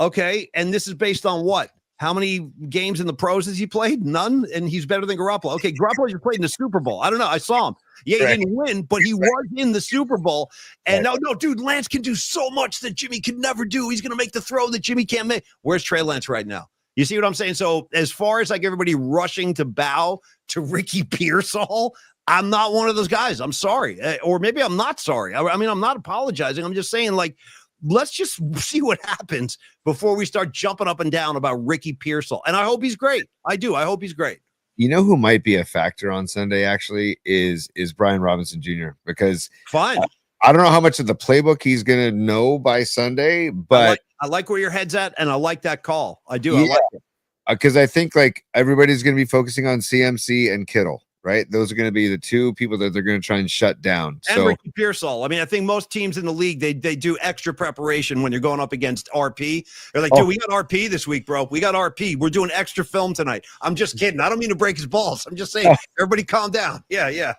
okay. And this is based on what? How many games in the pros has he played? None. And he's better than Garoppolo. Okay. Garoppolo just played in the Super Bowl. I don't know. I saw him. Yeah, he didn't win, but he was in the Super Bowl. And no, dude, Lance can do so much that Jimmy could never do. He's going to make the throw that Jimmy can't make. Where's Trey Lance right now? You see what I'm saying? So as far as like everybody rushing to bow to Ricky Pearsall, I'm not one of those guys. I'm sorry. Or maybe I'm not sorry. I mean, I'm not apologizing. I'm just saying, like, let's just see what happens before we start jumping up and down about Ricky Pearsall. And I hope he's great. I do. I hope he's great.
You know who might be a factor on Sunday actually is Brian Robinson Jr. because
fine.
I don't know how much of the playbook he's going to know by Sunday, but
I like where your head's at, and I like that call. I do. Yeah. I like it
because I think like everybody's going to be focusing on CMC and Kittle. Right, those are going to be the two people that they're going to try and shut down.
And Ricky Pearsall. I mean, I think most teams in the league they do extra preparation when you're going up against RP. They're like, dude, we got RP this week, bro. We got RP. We're doing extra film tonight. I'm just kidding. I don't mean to break his balls. I'm just saying, everybody, calm down. Yeah.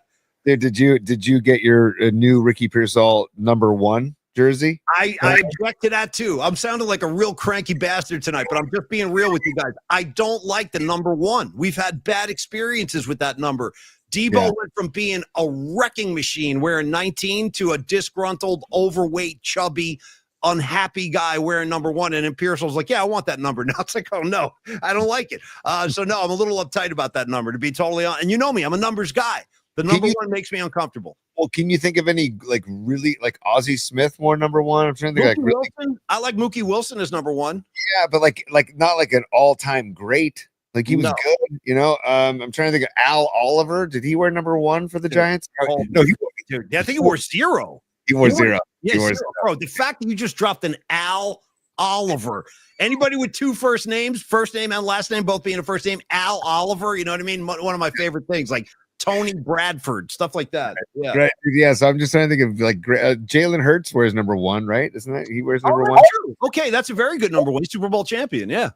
Dude, did you get your new Ricky Pearsall #1 jersey?
I object to that too. I'm sounding like a real cranky bastard tonight, but I'm just being real with you guys. I don't like the #1. We've had bad experiences with that number. Debo went from being a wrecking machine wearing 19 to a disgruntled, overweight, chubby, unhappy guy wearing #1. And then Pearsall's like, yeah, I want that number. Now it's like, oh no, I don't like it. So no, I'm a little uptight about that number, to be totally honest. And you know me, I'm a numbers guy. The #1 makes me uncomfortable.
Well, can you think of any like really like Ozzie Smith more #1? I'm trying to think.
Wilson, I like Mookie Wilson as #1.
Yeah, but like not like an all-time great. Like he was good, you know. I'm trying to think of Al Oliver. Did he wear #1 for the Giants?
No, dude. I think he wore 0.
He wore 0.
Yeah, 0. Bro, the fact that you just dropped an Al Oliver. Anybody with 2 first names, first name and last name, both being a first name, Al Oliver. You know what I mean? One of my favorite things, like Tony Bradford, stuff like that. Yeah.
Right. Yeah. So I'm just trying to think of like Jalen Hurts wears #1, right? Isn't that he wears #1?
Okay, that's a very good #1. Super Bowl champion. Yeah.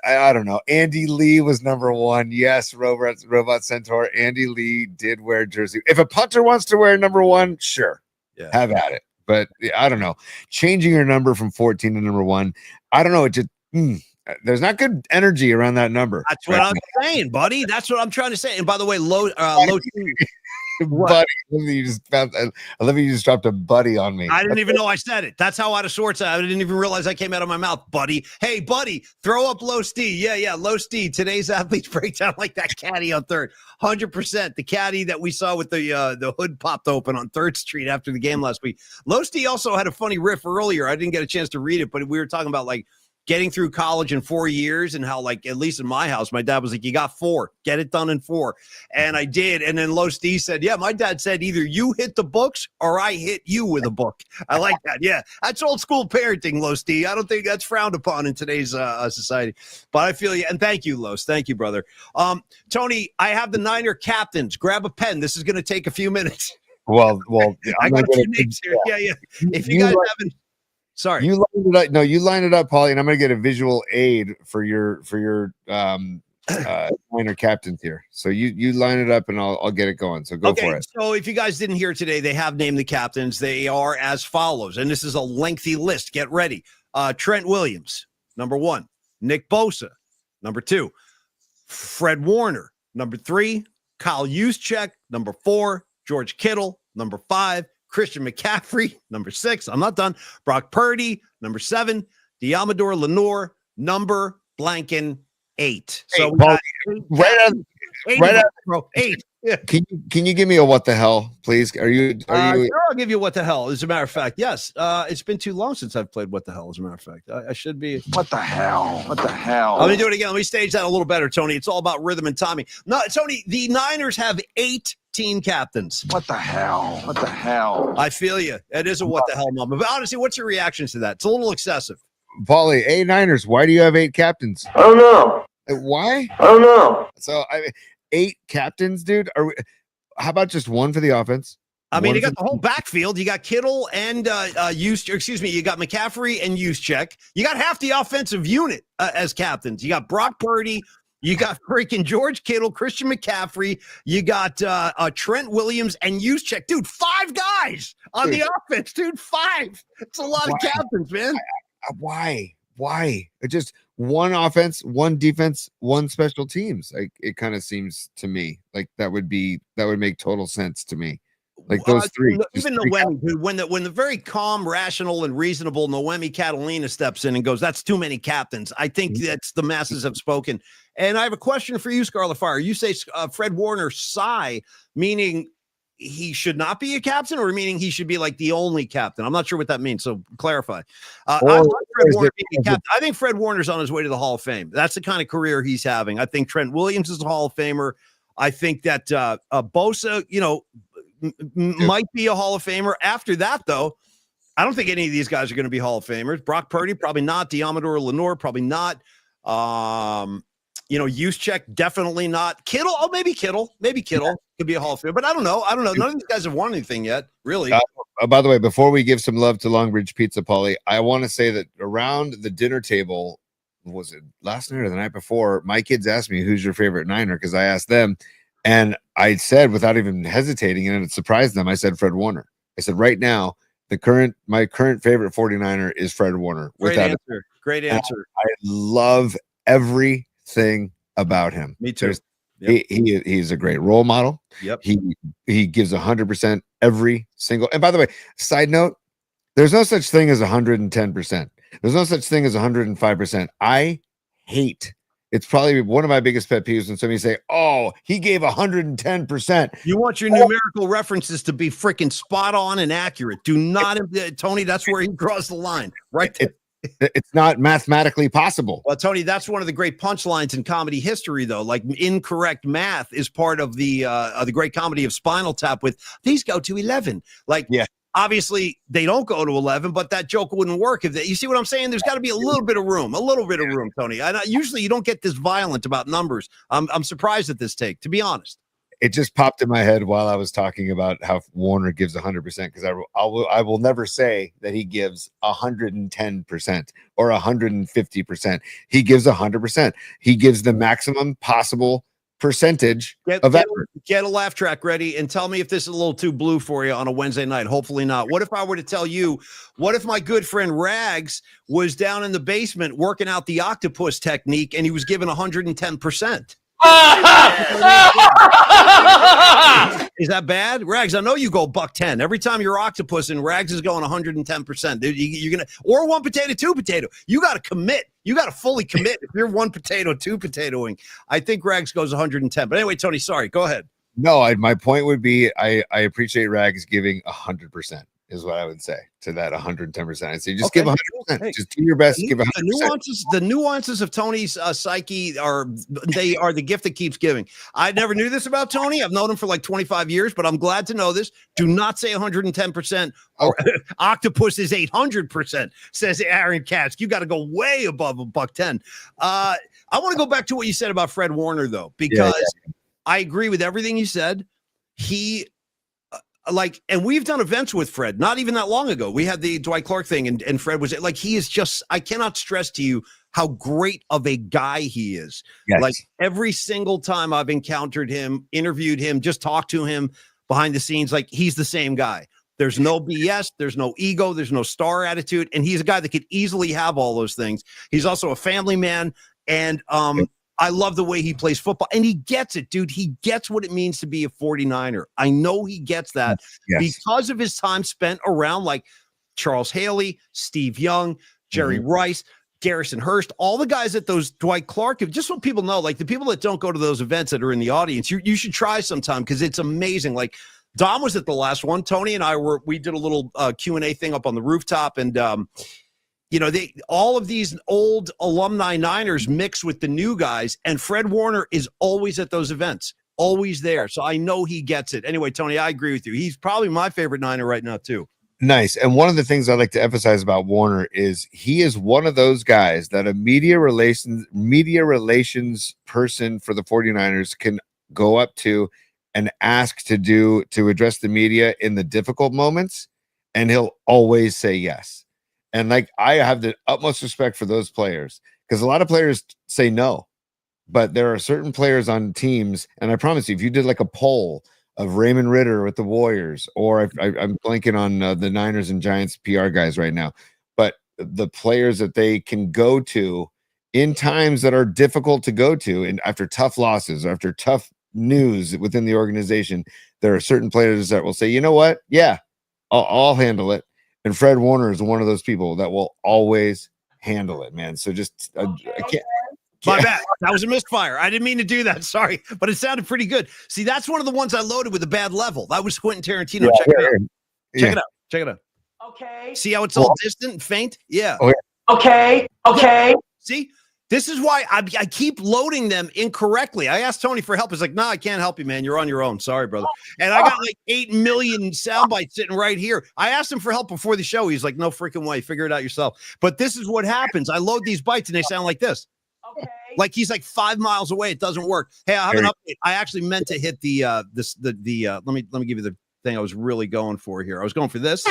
I don't know. Andy Lee was #1. Yes, Robot Centaur. Andy Lee did wear jersey. If a punter wants to wear #1, sure, have at it. But I don't know. Changing your number from 14 to #1, I don't know. It just there's not good energy around that number.
That's what I'm saying, buddy. That's what I'm trying to say. And by the way, low
buddy, I love you just dropped a buddy on me.
I didn't even know I said it. That's how out of sorts I didn't even realize I came out of my mouth, buddy. Hey, buddy, throw up low Steve. Yeah, low Steve. Today's athletes break down like that caddy on third. 100%. The caddy that we saw with the hood popped open on 3rd Street after the game last week. Low Steve also had a funny riff earlier. I didn't get a chance to read it, but we were talking about like getting through college in 4 years and how, like, at least in my house, my dad was like, you got 4, get it done in 4. And I did. And then Low Steve said, yeah, my dad said either you hit the books or I hit you with a book. I like that. Yeah. That's old school parenting, Low Steve. I don't think that's frowned upon in today's society, but I feel you. And thank you, Los. Thank you, brother. Tony, I have the Niner captains. Grab a pen. This is going to take a few minutes.
Well,
I got 2 names here. Yeah. If you guys haven't, sorry.
You lined it up. No, you lined it up, Paulie, and I'm going to get a visual aid for your minor captains here. So you line it up, and I'll get it going. So go for it.
So if you guys didn't hear today, they have named the captains. They are as follows, and this is a lengthy list. Get ready. Trent Williams, #1. Nick Bosa, #2. Fred Warner, #3. Kyle Juszczyk, #4. George Kittle, #5. Christian McCaffrey, #6. I'm not done. Brock Purdy, #7. Diamador Lenore, number blanking 8. So
right out, bro.
8.
Can you give me a what the hell, please? Are you
Sure, I'll give you what the hell. As a matter of fact, yes. It's been too long since I've played what the hell. As a matter of fact, I should be.
What the hell? What the hell?
Let me do it again. Let me stage that a little better, Tony. It's all about rhythm and timing. No, Tony, the Niners have 8 team captains.
What the hell? What the hell?
I feel you. It is a what the hell moment. But honestly, what's your reactions to that? It's a little excessive.
Paulie, Niners, why do you have 8 captains?
I don't know.
Why?
I don't know.
So 8 captains, dude. How about just one for the offense?
I mean,
One
you got
for-
the whole backfield. You got Kittle and you got McCaffrey and Juszczyk. You got half the offensive unit as captains. You got Brock Purdy. You got freaking George Kittle, Christian McCaffrey. You got Trent Williams and Juszczyk. Dude, 5 guys on the offense, dude. 5. It's a lot of captains, man.
Why? Just one offense, one defense, one special teams. Like it kind of seems to me like that would make total sense to me. Like those 3.
Even Noemi, dude, when the very calm, rational, and reasonable Noemi Catalina steps in and goes, "That's too many captains." I think that's the masses have spoken. And I have a question for you, Scarlet Fire. You say Fred Warner sigh, meaning he should not be a captain, or meaning he should be like the only captain? I'm not sure what that means, so clarify. I like Fred Warner being a captain. I think Fred Warner's on his way to the Hall of Fame. That's the kind of career he's having. I think Trent Williams is a Hall of Famer. I think that Bosa, might be a Hall of Famer. After that, though, I don't think any of these guys are going to be Hall of Famers. Brock Purdy, probably not. Diamador Lenore, probably not. Juszczyk, definitely not. Kittle, maybe Kittle could be a Hall of Famer, but I don't know. None of these guys have won anything yet, really.
By the way, before we give some love to Longbridge Pizza, Paulie, I want to say that around the dinner table, was it last night or the night before, my kids asked me, who's your favorite Niner? Because I asked them, and I said, without even hesitating, and it surprised them, I said Fred Warner. I said, right now, my current favorite 49er is Fred Warner.
Great answer.
I love everything about him.
Me too.
Yep. He's a great role model.
Yep.
He gives 100% every single. And by the way, side note, there's no such thing as 110%. There's no such thing as 105%. I hate. It's probably one of my biggest pet peeves when somebody say, "Oh, he gave 110%."
You want your numerical references to be freaking spot on and accurate. Do not, Tony. That's where he draws the line, right there.
It's not mathematically possible.
Well, Tony, that's one of the great punchlines in comedy history, though. Like incorrect math is part of the great comedy of Spinal Tap. With these go to 11. Like, yeah. Obviously, they don't go to 11, but that joke wouldn't work if you see what I'm saying. There's got to be a little bit of room, Tony. Usually, you don't get this violent about numbers. I'm surprised at this take, to be honest.
It just popped in my head while I was talking about how Warner gives 100%, because I will never say that he gives 110% or 150%. He gives 100%. He gives the maximum possible percentage of effort.
Get a laugh track ready and tell me if this is a little too blue for you on a Wednesday night. Hopefully not. What if I were to tell you, what if my good friend Rags was down in the basement working out the octopus technique and he was given 110%? Is that bad? Rags, I know you go $110 every time you're octopus, and Rags is going 110%. You're gonna, or 1 potato, 2 potato. You got to commit. You got to fully commit. If you're 1 potato, 2 potatoing, I think Rags goes 110. But anyway, Tony, sorry, go ahead.
No, my point would be I appreciate Rags giving 100%. Is what I would say to that 110%. I'd say just give 100%. Hey, just do your best. Give 100%.
The nuances of Tony's psyche are the gift that keeps giving. I never knew this about Tony. I've known him for like 25 years, but I'm glad to know this. Do not say 110%. Or octopus is 800%. Says Aaron Katz. You got to go way above $110. I want to go back to what you said about Fred Warner though, because I agree with everything you said. And we've done events with Fred not even that long ago. We had the Dwight Clark thing, and Fred was like, he is just, I cannot stress to you how great of a guy he is. Yes. Like every single time I've encountered him, interviewed him, just talked to him behind the scenes, like he's the same guy. There's no BS, there's no ego, there's no star attitude. And he's a guy that could easily have all those things. He's also a family man. And I love the way he plays football, and he gets it, dude. He gets what it means to be a 49er. I know he gets that because of his time spent around like Charles Haley, Steve Young, Jerry Rice, Garrison Hurst, all the guys at those Dwight Clark, just so people know, like the people that don't go to those events that are in the audience, you should try sometime because it's amazing. Like Dom was at the last one. Tony and we did a little Q&A thing up on the rooftop, and all of these old alumni Niners mix with the new guys, and Fred Warner is always at those events, always there. So I know he gets it. Anyway, Tony, I agree with you. He's probably my favorite Niner right now too.
Nice. And one of the things I like to emphasize about Warner is he is one of those guys that a media relations person for the 49ers can go up to and ask to address the media in the difficult moments, and he'll always say yes. And like, I have the utmost respect for those players, because a lot of players say no, but there are certain players on teams. And I promise you, if you did like a poll of Raymond Ritter with the Warriors, or I'm blanking on the Niners and Giants PR guys right now, but the players that they can go to in times that are difficult to go to, and after tough losses, or after tough news within the organization, there are certain players that will say, you know what? Yeah, I'll handle it. And Fred Warner is one of those people that will always handle it, man. So just, I can't.
My bad. That was a misfire. I didn't mean to do that. Sorry, but it sounded pretty good. See, that's one of the ones I loaded with a bad level. That was Quentin Tarantino. Check it out. Check it out. Okay. See how it's all distant and faint? Yeah.
Okay.
See, this is why I keep loading them incorrectly. I asked Tony for help. He's like, no, I can't help you, man. You're on your own. Sorry, brother. And I got like 8 million sound bites sitting right here. I asked him for help before the show. He's like, no freaking way. Figure it out yourself. But this is what happens. I load these bites and they sound like this. Okay. Like he's like 5 miles away. It doesn't work. Hey, I have an update. I actually meant to hit the let me give you the thing I was really going for here. I was going for this.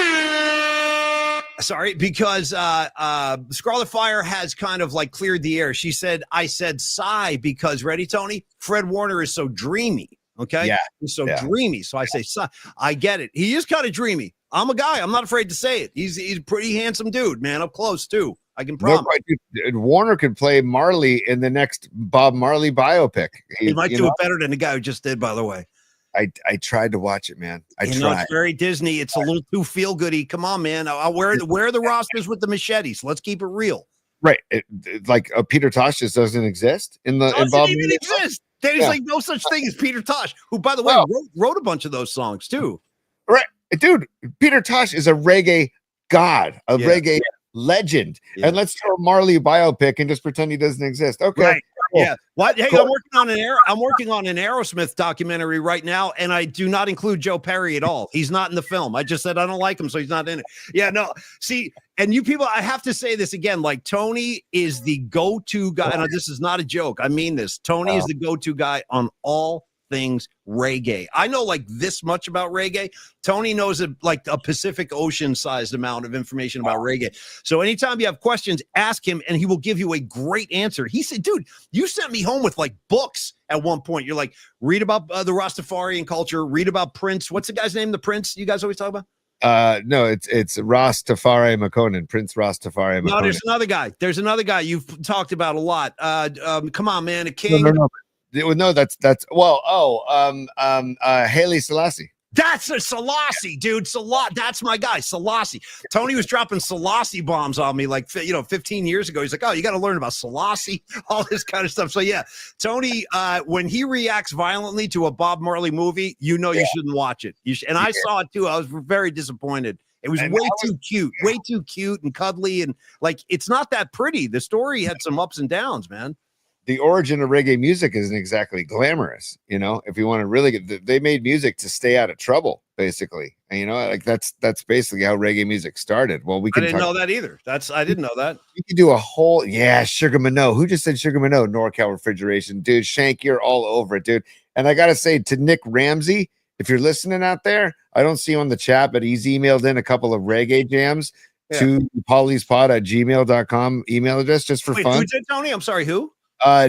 Sorry, because Scarlet Fire has kind of like cleared the air. She said, I said sigh because, ready, Tony? Fred Warner is so dreamy. Okay. Yeah. He's so dreamy. So I say sigh. I get it. He is kind of dreamy. I'm a guy. I'm not afraid to say it. He's a pretty handsome dude, man. Up close too. I can promise.
Warner could play Marley in the next Bob Marley biopic.
He might do it better than the guy who just did, by the way.
I tried to watch it, man. I tried.
Know, it's very Disney. It's a little too feel goody. Come on, man. I'll wear the rosters with the machetes. Let's keep it real.
Right. Like Peter Tosh just doesn't exist in the
doesn't Bob even exist. There's like no such thing as Peter Tosh, who, by the way, wrote a bunch of those songs too.
Right, dude. Peter Tosh is a reggae god, a reggae legend. And let's throw a Marley biopic and just pretend he doesn't exist. Okay. Right.
Cool. Yeah. What? Hey, cool. I'm working on an Aerosmith documentary right now, and I do not include Joe Perry at all. He's not in the film. I just said I don't like him, so he's not in it. Yeah, no. See, and you people, I have to say this again. Like, Tony is the go-to guy. And this is not a joke. I mean this. Tony is the go-to guy on all things reggae. I know like this much about reggae. Tony knows like a Pacific Ocean sized amount of information about reggae. So anytime you have questions, ask him and he will give you a great answer. He said, dude, you sent me home with like books at one point. You're like, read about the Rastafarian culture, read about Prince. What's the guy's name? The Prince you guys always talk about?
No, it's Rastafari McConan, Prince Rastafari McConan.
No, there's another guy. There's another guy you've talked about a lot. Come on, man, a king.
No, that's Haile Selassie.
That's a Selassie, dude. That's my guy, Selassie. Tony was dropping Selassie bombs on me like 15 years ago. He's like, oh, you got to learn about Selassie, all this kind of stuff. So yeah, Tony, when he reacts violently to a Bob Marley movie, you shouldn't watch it. And I saw it too. I was very disappointed. It was way too cute and cuddly, and like it's not that pretty. The story had some ups and downs, man.
The origin of reggae music isn't exactly glamorous, if you want to really they made music to stay out of trouble, basically. And, like that's basically how reggae music started. Well,
I didn't know that either. I didn't know that.
You could do a whole, Sugar Minot. Who just said Sugar Minot? NorCal Refrigeration, dude. Shank, you're all over it, dude. And I gotta say to Nick Ramsey, if you're listening out there, I don't see him on the chat, but he's emailed in a couple of reggae jams to pauliespod@gmail.com email address just for fun.
Who did, Tony? I'm sorry, who?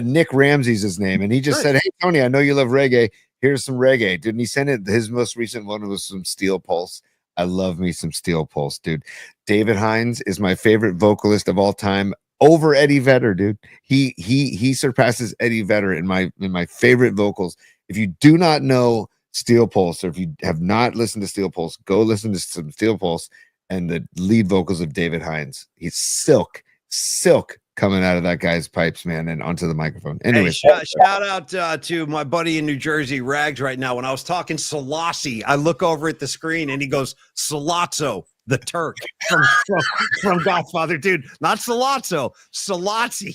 Nick Ramsey's his name, and he just said, hey Tony, I know you love reggae, here's some reggae, dude. And he sent it, his most recent one was some Steel Pulse. I love me some Steel Pulse, dude. David Hines is my favorite vocalist of all time, over Eddie Vedder, dude. He surpasses Eddie Vedder in my favorite vocals. If you do not know Steel Pulse, or if you have not listened to Steel Pulse, go listen to some Steel Pulse and the lead vocals of David Hines. He's silk coming out of that guy's pipes, man, and onto the microphone.
Hey,
Anyway,
shout out to my buddy in New Jersey, Rags, right now. When I was talking Selassie, I look over at the screen and he goes, Salazzo, the Turk from Godfather, dude. Not Salazzo, Selassie.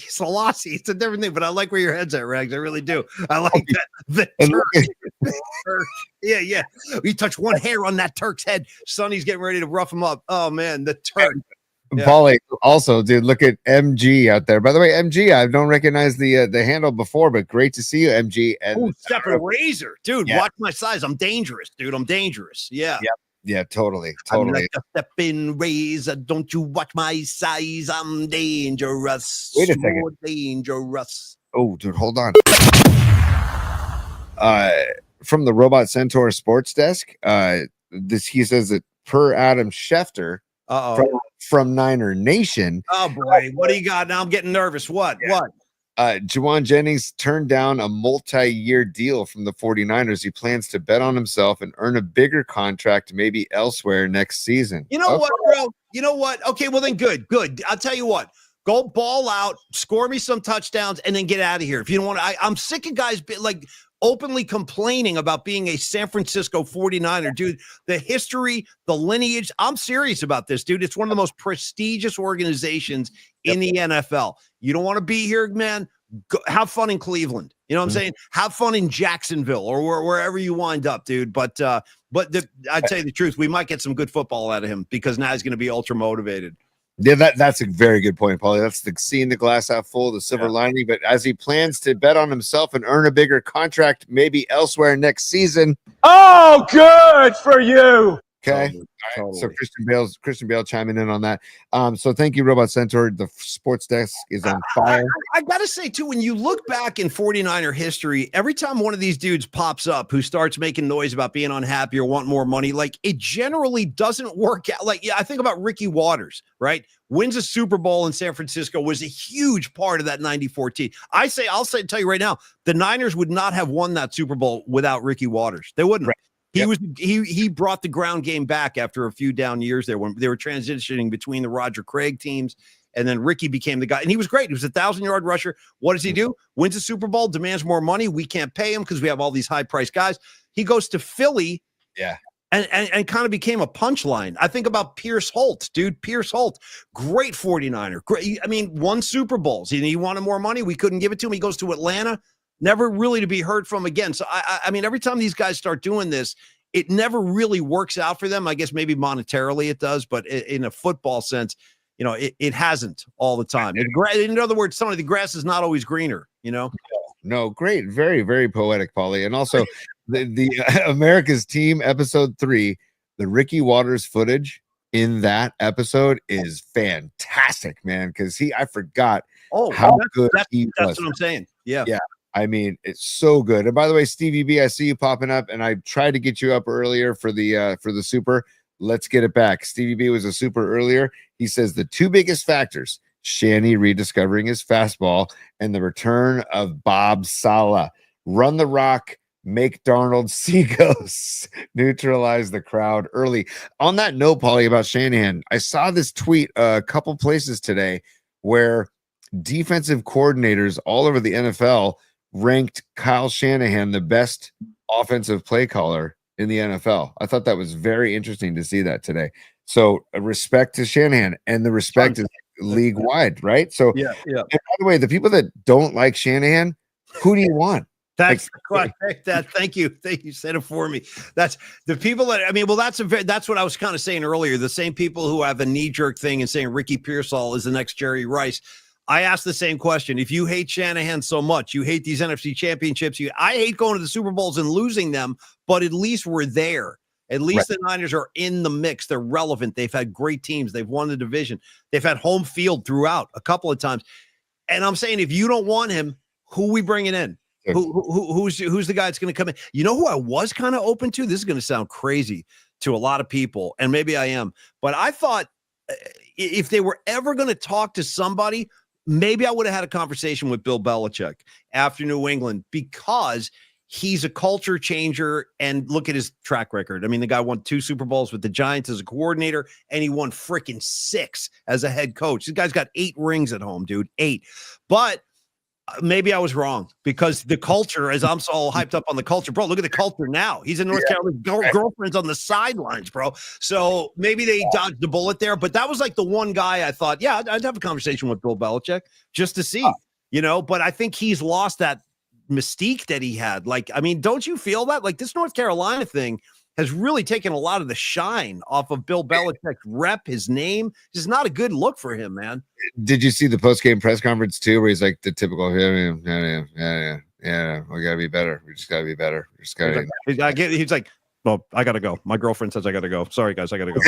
It's a different thing, but I like where your head's at, Rags. I really do. I like that. The Turk. Yeah. You touch one hair on that Turk's head, Sonny's getting ready to rough him up. Oh, man, the Turk. Yeah.
Paulie, also, dude, look at MG out there. By the way, MG, I don't recognize the handle before, but great to see you, MG. And
Stepping razor, dude. Yeah. Watch my size. I'm dangerous, dude. I'm dangerous. Yeah.
Yeah, totally.
I'm like a stepping razor. Don't you watch my size? I'm dangerous.
Wait a second.
Dangerous.
Oh, dude, hold on. From the Robot Centaur Sports Desk, he says that per Adam Schefter from Niner Nation.
Oh boy, what do you got now? I'm getting nervous. What?
Juwan Jennings turned down a multi-year deal from the 49ers. He plans to bet on himself and earn a bigger contract maybe elsewhere next season.
You know what, bro? You know what? Okay, well then good. I'll tell you what. Go ball out, score me some touchdowns, and then get out of here. If you don't want to, I'm sick of guys like openly complaining about being a San Francisco 49er, dude. The history, the lineage. I'm serious about this, dude. It's one of the most prestigious organizations in the NFL. You don't want to be here, man. Go, have fun in Cleveland. You know what I'm saying? Have fun in Jacksonville or wherever you wind up, dude. But I'd tell you the truth. We might get some good football out of him because now he's going to be ultra motivated.
Yeah, that's a very good point, Paulie. That's the seeing the glass half full, the silver lining. But as he plans to bet on himself and earn a bigger contract, maybe elsewhere next season.
Oh, good for you.
Okay. All right. So Christian Bale chiming in on that. So thank you, Robot Centaur. The sports desk is on fire.
I gotta say too, when you look back in 49er history, every time one of these dudes pops up who starts making noise about being unhappy or want more money, like it generally doesn't work out. Like, I think about Ricky Waters, right? Wins a Super Bowl in San Francisco, was a huge part of that 94 team. I'll tell you right now, the Niners would not have won that Super Bowl without Ricky Waters. They wouldn't. Right. He brought the ground game back after a few down years there when they were transitioning between the Roger Craig teams, and then Ricky became the guy, and he was great. He was a 1,000-yard rusher. What does he do? Wins a Super Bowl, demands more money. We can't pay him because we have all these high-priced guys. He goes to Philly, and kind of became a punchline. I think about Pierce Holt, dude. Pierce Holt, great 49er. Great. I mean, won Super Bowls. He wanted more money. We couldn't give it to him. He goes to Atlanta. Never really to be heard from again. So, I mean, every time these guys start doing this, it never really works out for them. I guess maybe monetarily it does, but in a football sense, you know, it hasn't all the time. In other words, some of the grass is not always greener, you know?
No, great. Very, very poetic, Paulie. And also the America's Team episode 3, the Ricky Waters footage in that episode is fantastic, man. Because I forgot how good he was.
That's what I'm saying. Yeah.
I mean, it's so good. And by the way, Stevie B, I see you popping up, and I tried to get you up earlier for the super. Let's get it back. Stevie B was a super earlier. He says the two biggest factors: Shanny rediscovering his fastball and the return of Bob Saleh. Run the rock, make Darnold see ghosts, neutralize the crowd early. On that note, Paulie, about Shanahan, I saw this tweet a couple places today where defensive coordinators all over the NFL ranked Kyle Shanahan the best offensive play caller in the NFL. I thought that was very interesting to see that today. So respect to Shanahan, and the respect is league wide, right? So
yeah.
And by the way, the people that don't like Shanahan, who do you want?
That's thank you. You said it for me. That's the people that, I mean, well, that's what I was kind of saying earlier. The same people who have a knee-jerk thing and saying Ricky Pearsall is the next Jerry Rice. I asked the same question. If you hate Shanahan so much, you hate these NFC championships, I hate going to the Super Bowls and losing them, but at least we're there. At least the Niners are in the mix. They're relevant. They've had great teams. They've won the division. They've had home field throughout a couple of times. And I'm saying, if you don't want him, who are we bringing in? Who's the guy that's going to come in? You know who I was kind of open to? This is going to sound crazy to a lot of people, and maybe I am, but I thought if they were ever going to talk to somebody, maybe I would have had a conversation with Bill Belichick after New England, because he's a culture changer, and look at his track record. I mean, the guy won 2 Super Bowls with the Giants as a coordinator, and he won freaking 6 as a head coach. This guy's got 8 rings at home, dude, 8. But maybe I was wrong, because the culture, as I'm so hyped up on the culture, bro, look at the culture now. He's in North Carolina, girlfriend's on the sidelines, bro. So maybe they dodged the bullet there, but that was like the one guy I thought, yeah, I'd have a conversation with Bill Belichick just to see, but I think he's lost that mystique that he had. Like, I mean, don't you feel that? Like, this North Carolina thing has really taken a lot of the shine off of Bill Belichick's rep, his name. It's not a good look for him, man.
Did you see the post-game press conference too, where he's like the typical, yeah, we gotta be better. We just gotta be better. We just gotta.
He's like, well, I gotta go. My girlfriend says I gotta go. Sorry, guys, I gotta go.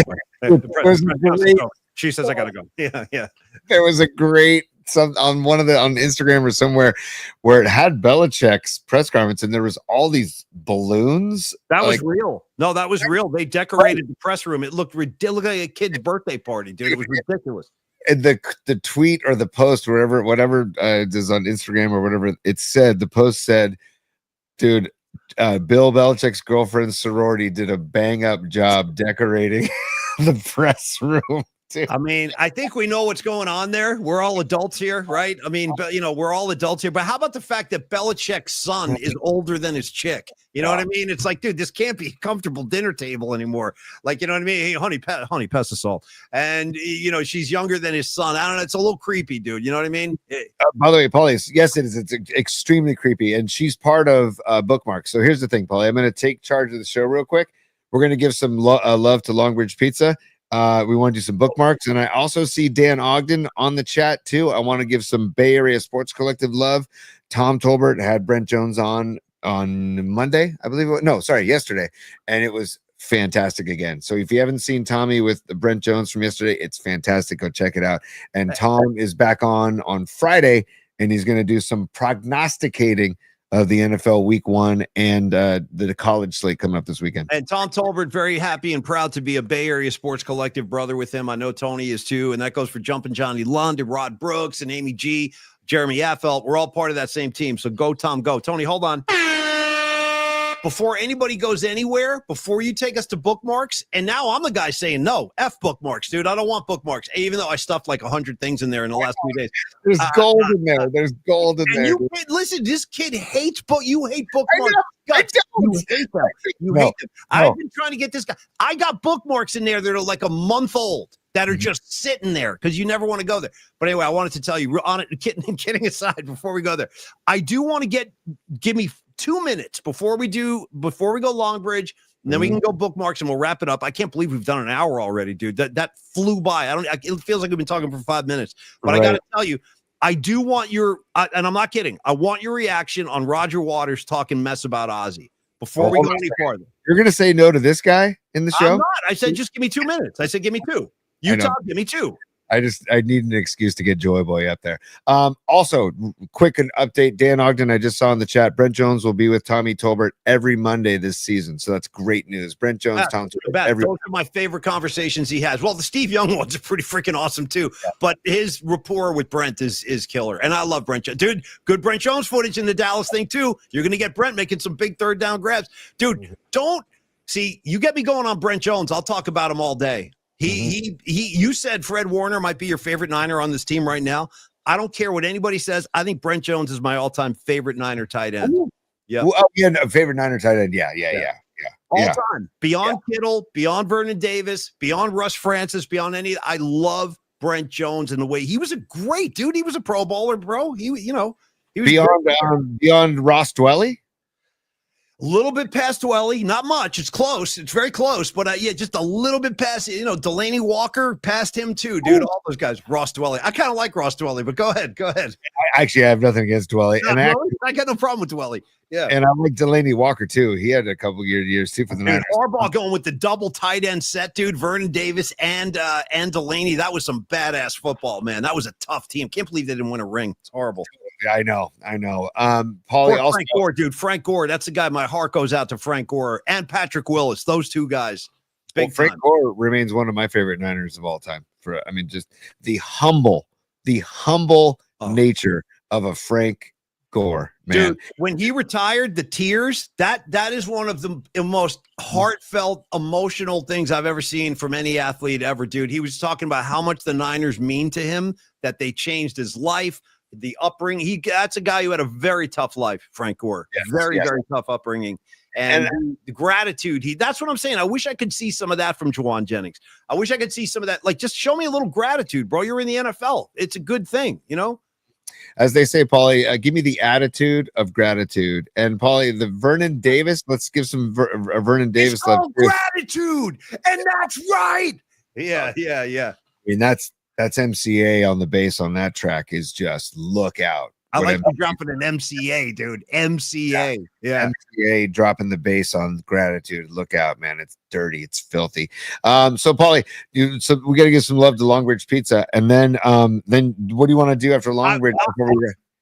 She says I gotta go. Yeah.
There was a great on Instagram or somewhere where it had Belichick's press conference, and there was all these balloons.
That was real. No, that was real. They decorated the press room. It looked ridiculous, like a kid's birthday party, dude. It was ridiculous.
And the tweet or the post, whatever it is on Instagram or whatever it said, the post said, dude, Bill Belichick's girlfriend's sorority did a bang up job decorating the press room.
I mean, I think we know what's going on there. We're all adults here, right? I mean, but we're all adults here. But how about the fact that Belichick's son is older than his chick? You know what I mean? It's like, dude, this can't be a comfortable dinner table anymore. Like, you know what I mean? Hey, honey, pass the salt. And she's younger than his son. I don't know. It's a little creepy, dude. You know what I mean?
By the way, Paulie, yes, it is. It's extremely creepy, and she's part of Bookmark. So here's the thing, Paulie. I'm going to take charge of the show real quick. We're going to give some love to Longbridge Pizza. We want to do some bookmarks, and I also see Dan Ogden on the chat too. I want to give some Bay Area Sports Collective love. Tom Tolbert had Brent Jones on Monday, I believe. Yesterday, and it was fantastic again. So if you haven't seen Tommy with Brent Jones from yesterday, it's fantastic. Go check it out. And Tom is back on Friday, and he's going to do some prognosticating of the NFL Week 1 and the college slate coming up this weekend.
And Tom Tolbert, very happy and proud to be a Bay Area Sports Collective brother with him. I know Tony is too, and that goes for Jumpin' Johnny Lund and Rod Brooks and Amy G, Jeremy Affelt. We're all part of that same team. So go, Tom, go. Tony, hold on. Before anybody goes anywhere, before you take us to bookmarks, and now I'm the guy saying no, F bookmarks, dude. I don't want bookmarks, even though I stuffed like 100 things in there in the last few days.
There's gold in there. There's gold in there.
Listen, this kid hates you hate bookmarks. You hate them. You hate them. I've been trying to get this guy. I got bookmarks in there that are like a month old that are just sitting there because you never want to go there. But anyway, I wanted to tell you, on it, kidding aside, before we go there, I do want to give me 2 minutes before we go Longbridge, and then we can go bookmarks and we'll wrap it up. I can't believe we've done an hour already, dude. That flew by. It feels like we've been talking for 5 minutes, but I got to tell you, I do want and I'm not kidding. I want your reaction on Roger Waters talking mess about Ozzy before we go any farther.
You're going to say no to this guy in the show?
I'm not. I said, just give me 2 minutes. I said, give me 2. You talk, give me 2.
I need an excuse to get Joy Boy up there. Also, quick an update. Dan Ogden, I just saw in the chat. Brent Jones will be with Tommy Tolbert every Monday this season. So that's great news. Brent Jones, Tom Tolbert.
Those are my favorite conversations he has. Well, the Steve Young ones are pretty freaking awesome too. Yeah. But his rapport with Brent is killer. And I love Brent. Dude, good Brent Jones footage in the Dallas thing too. You're going to get Brent making some big third down grabs. Dude, you get me going on Brent Jones. I'll talk about him all day. You said Fred Warner might be your favorite Niner on this team right now. I don't care what anybody says. I think Brent Jones is my all-time favorite Niner tight end.
Yeah. Favorite Niner tight end. Yeah.
All time. Beyond Kittle, beyond Vernon Davis, beyond Russ Francis, beyond any. I love Brent Jones and the way he was a great dude. He was a Pro Bowler, bro. He was
beyond Ross Dwelly.
A little bit past Dwelly, not much. It's close. It's very close, but just a little bit past. Delaney Walker past him too, dude. All those guys. Ross Dwelly. I kind of like Ross Dwelly, but go ahead.
I have nothing against Dwelly,
I got no problem with Dwelly. Yeah,
and I like Delaney Walker too. He had a couple years too for the Niners.
Harbaugh going with the double tight end set, dude. Vernon Davis and Delaney. That was some badass football, man. That was a tough team. Can't believe they didn't win a ring. It's horrible.
I know. Paulie, also
Frank Gore, dude. Frank Gore. That's the guy. My heart goes out to Frank Gore and Patrick Willis. Those two guys.
Frank Gore remains one of my favorite Niners of all time. Just the humble nature of a Frank Gore, man.
Dude, when he retired, the tears, that is one of the most heartfelt, emotional things I've ever seen from any athlete ever, dude. He was talking about how much the Niners mean to him, that they changed his life, the upbringing. That's a guy who had a very tough life, Frank Gore.
Yes,
very,
yes.
very tough upbringing. And the gratitude, that's what I'm saying. I wish I could see some of that from Juwan Jennings. I wish I could see some of that. Like, just show me a little gratitude, bro. You're in the NFL. It's a good thing, you know?
As they say, Paulie, give me the attitude of gratitude. And Paulie, the Vernon Davis, let's give some Vernon Davis
it's
love.
called gratitude, and that's right. Yeah.
I mean, that's MCA on the bass on that track is just look out.
I like you dropping an MCA, dude. MCA. Yeah.
MCA dropping the bass on gratitude. Look out, man. It's dirty. It's filthy. So Paulie, so we got to give some love to Longbridge Pizza. And then what do you want to do after Longbridge?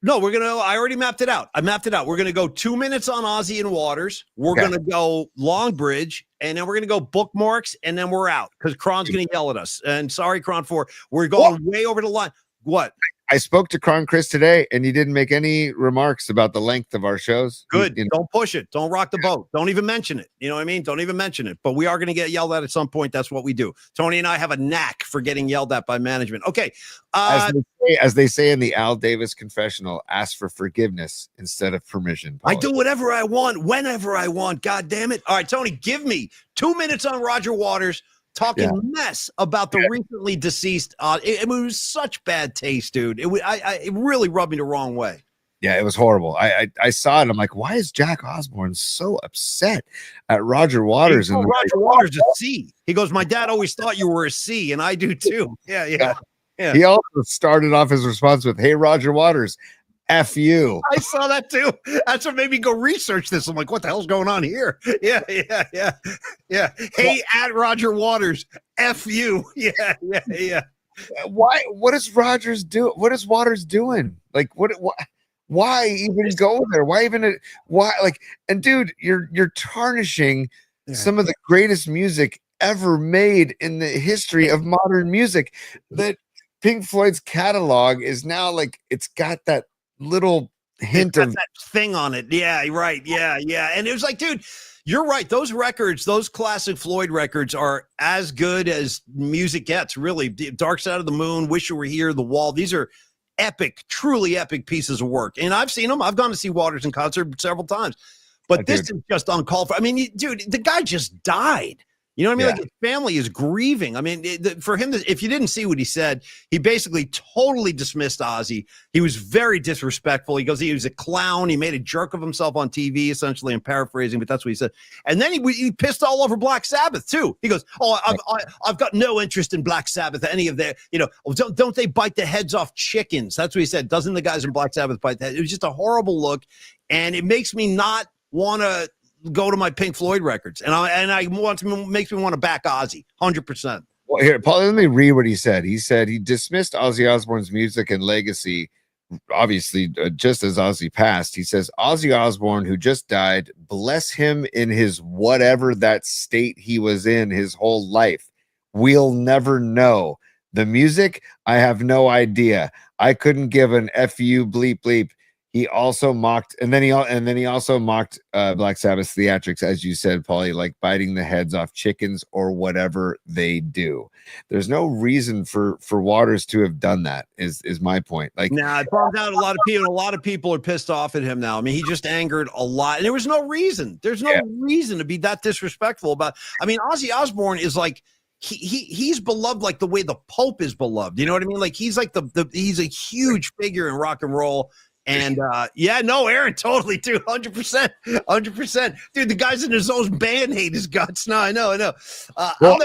No, I already mapped it out. I mapped it out. We're going to go 2 minutes on Ozzy and Waters. We're going to go Longbridge, and then we're going to go bookmarks, and then we're out because Kron's going to yell at us. And sorry, Kron, we're going way over the line. What?
I spoke to Kron Chris today, and he didn't make any remarks about the length of our shows.
Good. Don't push it. Don't rock the boat. Don't even mention it. You know what I mean? Don't even mention it. But we are going to get yelled at some point. That's what we do. Tony and I have a knack for getting yelled at by management. Okay.
As they say in the Al Davis confessional, ask for forgiveness instead of permission.
Paulie. I do whatever I want, whenever I want. God damn it. All right, Tony, give me 2 minutes on Roger Waters. Talking mess about the recently deceased. It was such bad taste, dude. It really rubbed me the wrong way.
Yeah, it was horrible. I saw it. I'm like, why is Jack Osborne so upset at Roger Waters?
And Roger Waters a C. He goes, my dad always thought you were a C, and I do too. Yeah.
He also started off his response with, "Hey, Roger Waters, F you."
I saw that too. That's what made me go research this. I'm like, what the hell's going on here? Yeah. Hey, at Roger Waters, F you. Yeah.
Why? What is Rogers do? What is Waters doing? Like, what? Why even go there? Why even? Why? Like, and dude, you're tarnishing some of the greatest music ever made in the history of modern music. That Pink Floyd's catalog is now like it's got that little hint of
that thing on it. Yeah, right. Yeah. And it was like, dude, you're right. Those records, those classic Floyd records are as good as music gets, really. Dark Side of the Moon, Wish You Were Here, The Wall. These are epic, truly epic pieces of work. And I've seen them. I've gone to see Waters in concert several times. But this is just uncalled for. I mean, dude, the guy just died. You know what I mean? Like, his family is grieving. I mean, for him, if you didn't see what he said, he basically totally dismissed Ozzy. He was very disrespectful. He goes, he was a clown. He made a jerk of himself on TV, essentially. I'm paraphrasing, but that's what he said. And then he pissed all over Black Sabbath, too. He goes, I've got no interest in Black Sabbath, any of their, don't they bite the heads off chickens? That's what he said. Doesn't the guys in Black Sabbath bite the head? It was just a horrible look. And it makes me not want to go to my Pink Floyd records, and makes me want to back Ozzy 100%.
Well, here, Paul, let me read what he said. He said he dismissed Ozzy Osbourne's music and legacy, obviously, just as Ozzy passed. He says, Ozzy Osbourne, who just died, bless him in his whatever that state he was in his whole life. We'll never know. The music, I have no idea. I couldn't give an F-U bleep bleep. He also mocked, and then he also mocked Black Sabbath's theatrics, as you said, Paulie, like biting the heads off chickens or whatever they do. There's no reason for Waters to have done that. Is my point. Like,
nah, it bummed out a lot of people. A lot of people are pissed off at him now. I mean, he just angered a lot, and there was no reason. There's no reason to be that disrespectful about. I mean, Ozzy Osbourne is like. He's beloved like the way the Pope is beloved. You know what I mean? Like, he's like he's a huge figure in rock and roll. And Aaron, totally, dude, 100%. Dude, the guys in his own band hate his guts. No, I know. I'll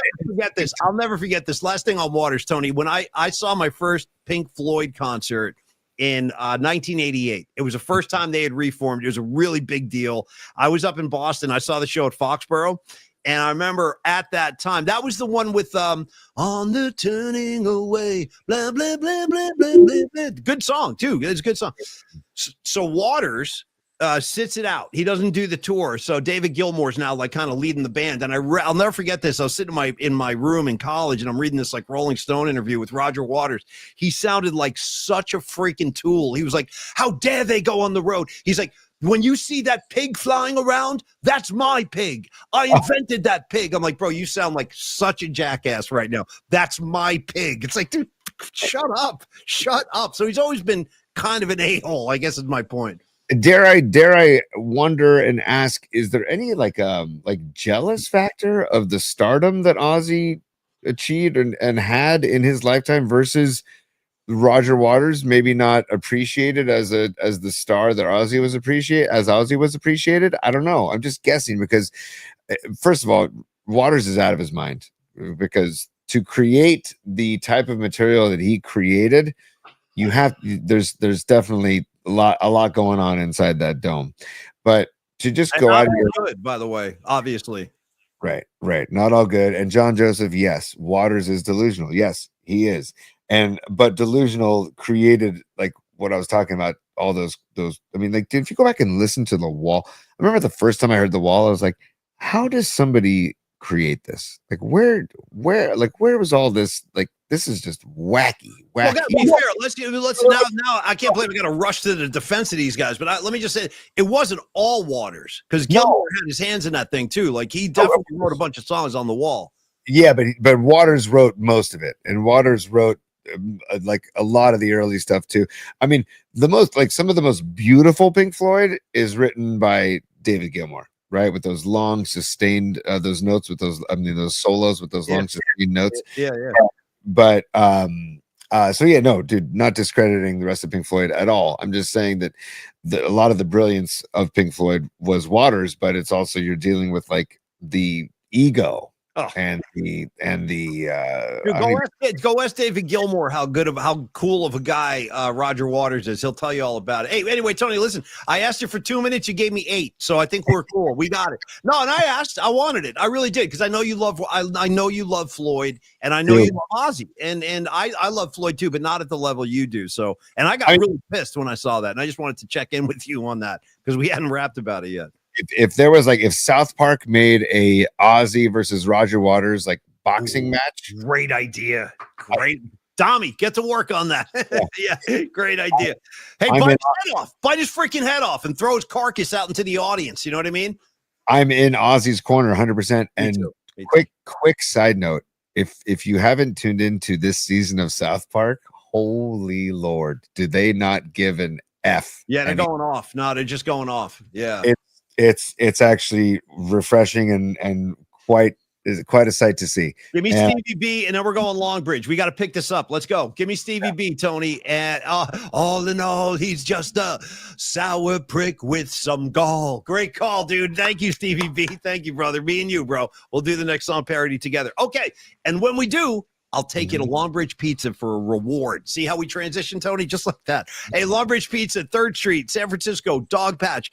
never forget this. Last thing on Waters, Tony, when I saw my first Pink Floyd concert in 1988. It was the first time they had reformed. It was a really big deal. I was up in Boston. I saw the show at Foxborough. And I remember at that time, that was the one with On the Turning Away, blah, blah, blah, blah, blah, blah, blah. Good song, too. It's a good song. So Waters sits it out. He doesn't do the tour. So David Gilmour's now like kind of leading the band. And I'll never forget this. I was sitting in my room in college and I'm reading this like Rolling Stone interview with Roger Waters. He sounded like such a freaking tool. He was like, how dare they go on the road? He's like, when you see that pig flying around, that's my pig. I invented that pig. I'm like, bro, you sound like such a jackass right now. That's my pig. It's like, dude, shut up. Shut up. So he's always been kind of an a-hole, I guess is my point.
Dare I wonder and ask, is there any like jealous factor of the stardom that Ozzy achieved and had in his lifetime versus Roger Waters maybe not appreciated as the star that Ozzy was appreciated? I don't know. I'm just guessing because first of all, Waters is out of his mind because to create the type of material that he created, there's definitely a lot going on inside that dome. But to just go out here,
good, by the way, obviously.
Right. Not all good. And John Joseph, yes, Waters is delusional. Yes, he is. But delusional created like what I was talking about, all those I mean, like, if you go back and listen to The Wall, I remember the first time I heard The Wall, I was like, how does somebody create this? Like, where was all this? Like, this is just wacky.
Well, gotta be fair. Let's now. I can't believe we got to rush to the defense of these guys. But let me just say, it wasn't all Waters because Gilmour had his hands in that thing too. Like he definitely wrote a bunch of songs on The Wall.
Yeah, but Waters wrote most of it, and Waters wrote like a lot of the early stuff too. I mean, some of the most beautiful Pink Floyd is written by David Gilmour. Right, with those long sustained those notes with those those solos with those long sustained notes.
Yeah.
But so yeah, no, dude, not discrediting the rest of Pink Floyd at all. I'm just saying that a lot of the brilliance of Pink Floyd was Waters, but it's also you're dealing with like the ego and the
Dude, go ask David Gilmour how cool of a guy Roger Waters is. He'll tell you all about it. Hey, anyway, Tony, listen, I asked you for 2 minutes, you gave me 8, so I think we're cool. We got it. No, and I wanted it. I really did because I know you love Floyd, and I know you love Ozzy, and I love Floyd too, but not at the level you do. So, and I got really pissed when I saw that, and I just wanted to check in with you on that because we hadn't rapped about it yet.
If there was like if South Park made a Ozzy versus Roger Waters like boxing match,
great idea. Great. Dommy, get to work on that. Yeah, great idea. Hey, bite his freaking head off and throw his carcass out into the audience. You know what I mean?
I'm in Ozzy's corner 100%. And quick side note, if you haven't tuned into this season of South Park, holy Lord, do they not give an F?
Yeah, they're going off. No, they're just going off. Yeah.
It's actually refreshing and quite a sight to see.
Give me Stevie B, and then we're going Long Bridge. We got to pick this up. Let's go. Give me Stevie B, Tony. And all in all, he's just a sour prick with some gall. Great call, dude. Thank you, Stevie B. Thank you, brother. Me and you, bro. We'll do the next song parody together. Okay. And when we do, I'll take you to Long Bridge Pizza for a reward. See how we transition, Tony? Just like that. Hey, Long Bridge Pizza, 3rd Street, San Francisco, Dog Patch.